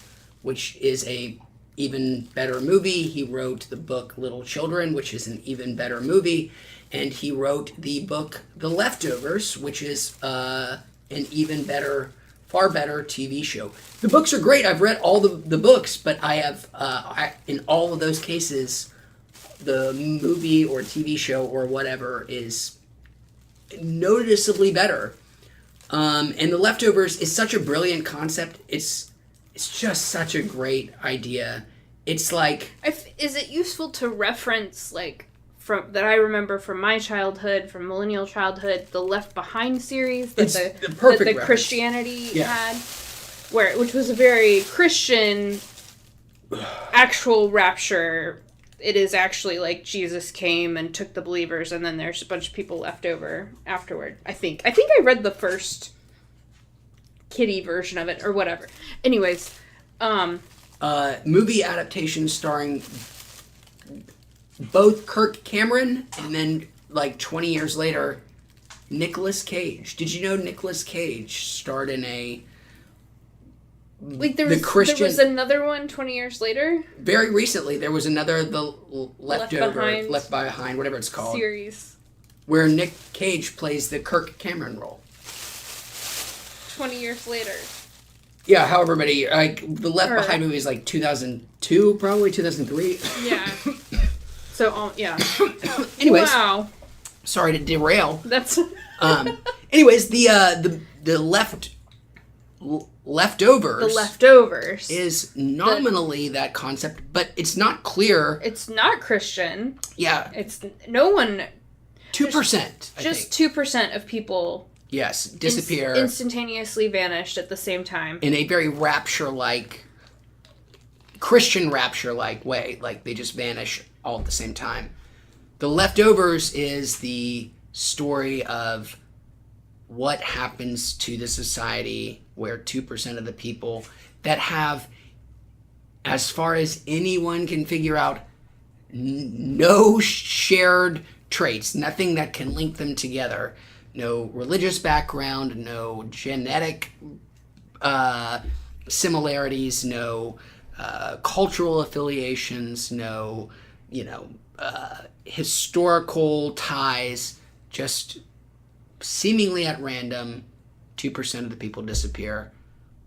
which is a even better movie. He wrote the book Little Children, which is an even better movie. And he wrote the book The Leftovers, which is an even better, far better TV show. The books are great. I've read all the books, but I have, in all of those cases, the movie or TV show or whatever is noticeably better. And The Leftovers is such a brilliant concept. It's just such a great idea. It's like... Is it useful to reference, like, that I remember from my childhood, from millennial childhood, the Left Behind series that the Christianity had, which was a very Christian actual rapture. It is actually like Jesus came and took the believers, and then there's a bunch of people left over afterward. I think I read the first kiddie version of it or whatever. Anyways, movie adaptation starring both Kirk Cameron and then, like, 20 years later, Nicolas Cage. Did you know Nicolas Cage starred in a... Like, there was another one 20 years later? Very recently, there was another, the Left Behind, whatever it's called. Series. Where Nick Cage plays the Kirk Cameron role. 20 years later. Yeah, however many, like, the Left Behind movie is like 2002, probably 2003. Yeah. So, yeah. Anyways. Wow. Sorry to derail. That's... Anyways, the Leftovers. The Leftovers. Is nominally that concept, but it's not clear. It's not Christian. Yeah. It's no one... 2%, Just 2% of people... Yes, disappear. Instantaneously vanished at the same time. In a very rapture-like, Christian rapture-like way. Like, they just vanish all at the same time. The Leftovers is the story of what happens to the society where 2% of the people that have as far as anyone can figure out, no shared traits, nothing that can link them together. No religious background, no genetic similarities, no cultural affiliations, no, historical ties, just seemingly at random, 2% of the people disappear.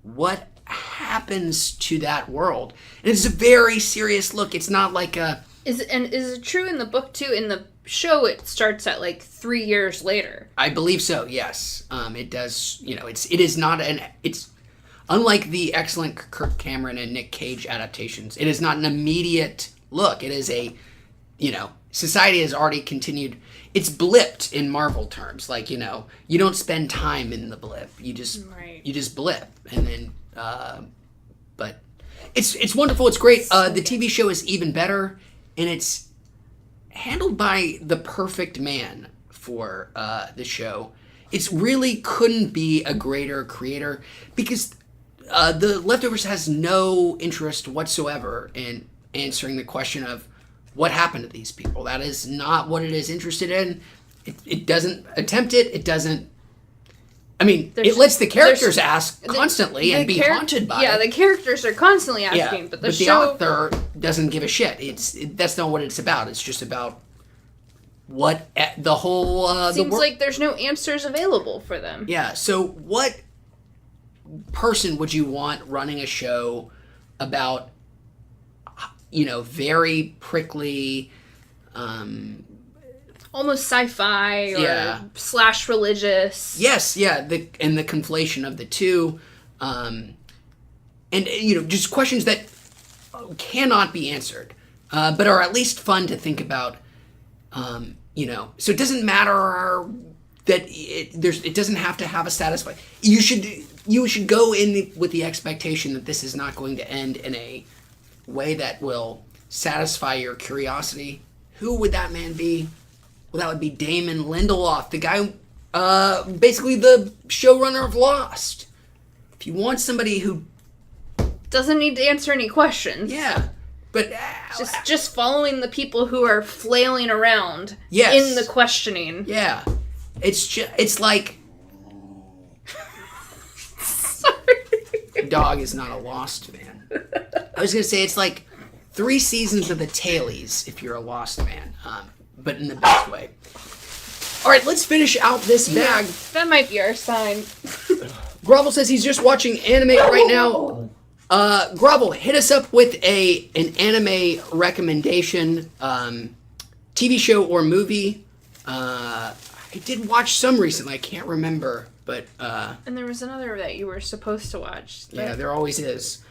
What happens to that world? And it's a very serious look. It's not like a... Is it true in the book too? In the show, it starts at like 3 years later. I believe so. Yes, it does. It is not it's unlike the excellent Kirk Cameron and Nick Cage adaptations. It is not an immediate look. It is a, society has already continued. It's blipped in Marvel terms. Like, you don't spend time in the blip. You just blip, and then. But it's wonderful. It's great. The TV show is even better. And it's handled by the perfect man for the show. It really couldn't be a greater creator, because The Leftovers has no interest whatsoever in answering the question of what happened to these people. That is not what it is interested in. It doesn't attempt it. It doesn't. I mean, it lets the characters ask constantly and be haunted by it. Yeah, the characters are constantly asking, but the show... author doesn't give a shit. That's not what it's about. It's just about what the whole... Seems like there's no answers available for them. Yeah, so what person would you want running a show about, very prickly... almost sci-fi or slash religious. Yes, yeah, the conflation of the two, and just questions that cannot be answered, but are at least fun to think about. So it doesn't matter that it doesn't have to have a satisfying. You should go in with the expectation that this is not going to end in a way that will satisfy your curiosity. Who would that man be? Well, that would be Damon Lindelof, the guy, basically the showrunner of Lost. If you want somebody who doesn't need to answer any questions, but just following the people who are flailing around in the questioning. Yeah, it's like sorry, dog is not a Lost fan. I was gonna say it's like 3 seasons of the Tailies if you're a Lost fan. But in the best way. All right, let's finish out this bag. That might be our sign. Grovel says he's just watching anime right now. Grovel, hit us up with an anime recommendation, TV show or movie. I did watch some recently. I can't remember, but and there was another that you were supposed to watch. Yeah, there always is.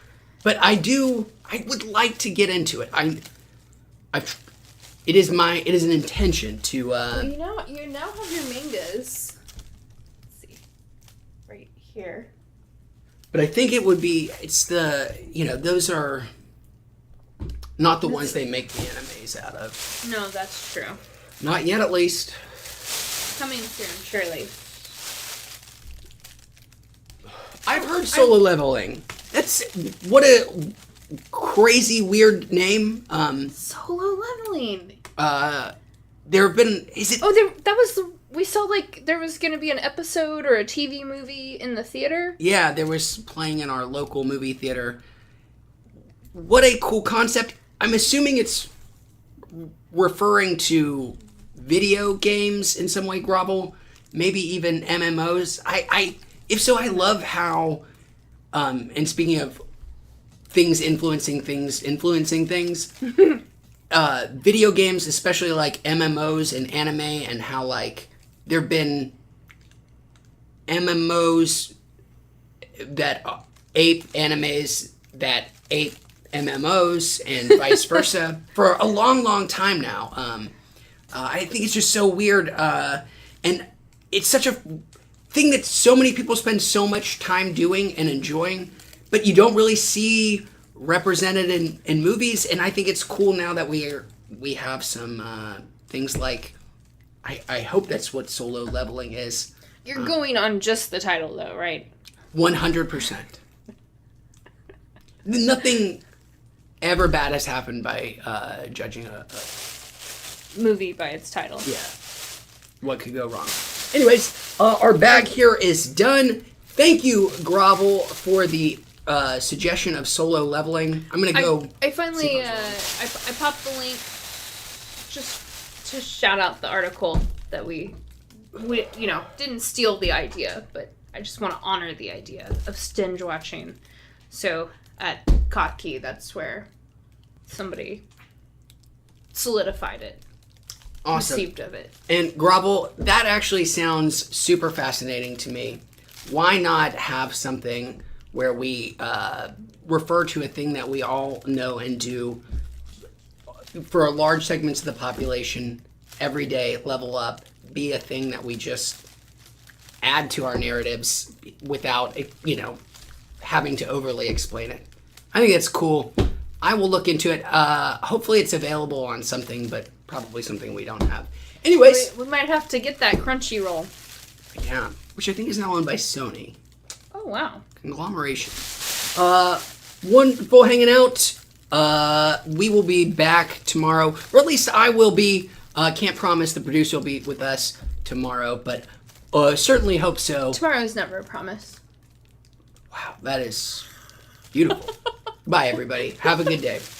But I would like to get into it. It is an intention to. Well, you now have your mangas. Let's see, right here. But I think it would be. It's those are not the ones they make the animes out of. No, that's true. Not yet, at least. Coming soon, surely. I've heard Solo Leveling. That's what a crazy weird name. Solo Leveling. There have been. Is it? Oh, that was we saw like there was going to be an episode or a TV movie in the theater. Yeah, there was playing in our local movie theater. What a cool concept! I'm assuming it's referring to video games in some way, Grovel. Maybe even MMOs. If so, I love how. And speaking of things influencing things, video games, especially like MMOs and anime, and how like there have been MMOs that ape animes that ape MMOs and vice versa for a long, long time now. I think it's just so weird, and it's such a thing that so many people spend so much time doing and enjoying, but you don't really see represented in movies. And I think it's cool now that we have some things like I hope that's what Solo Leveling is. You're going on just the title though, right? 100%. Nothing ever bad has happened by judging a Movie by its title. yeah. What could go wrong? Anyways, our bag here is done. Thank you, Grovel, for the suggestion of solo leveling. I'm gonna go. I finally I popped the link just to shout out the article that we didn't steal the idea, but I just want to honor the idea of stinge watching. So at Kotkey, that's where somebody solidified it. Awesome. Conceived of it. And Grovel, that actually sounds super fascinating to me. Why not have something where we refer to a thing that we all know and do for large segments of the population every day, level up, be a thing that we just add to our narratives without, having to overly explain it. I think that's cool. I will look into it. Hopefully it's available on something, but probably something we don't have. Anyways. We might have to get that Crunchyroll. Yeah, which I think is now owned by Sony. Oh, wow. Conglomeration. Wonderful hanging out. We will be back tomorrow, or at least I will be. Can't promise the producer will be with us tomorrow, but certainly hope so. Tomorrow's never a promise. Wow, that is beautiful. Bye, everybody. Have a good day.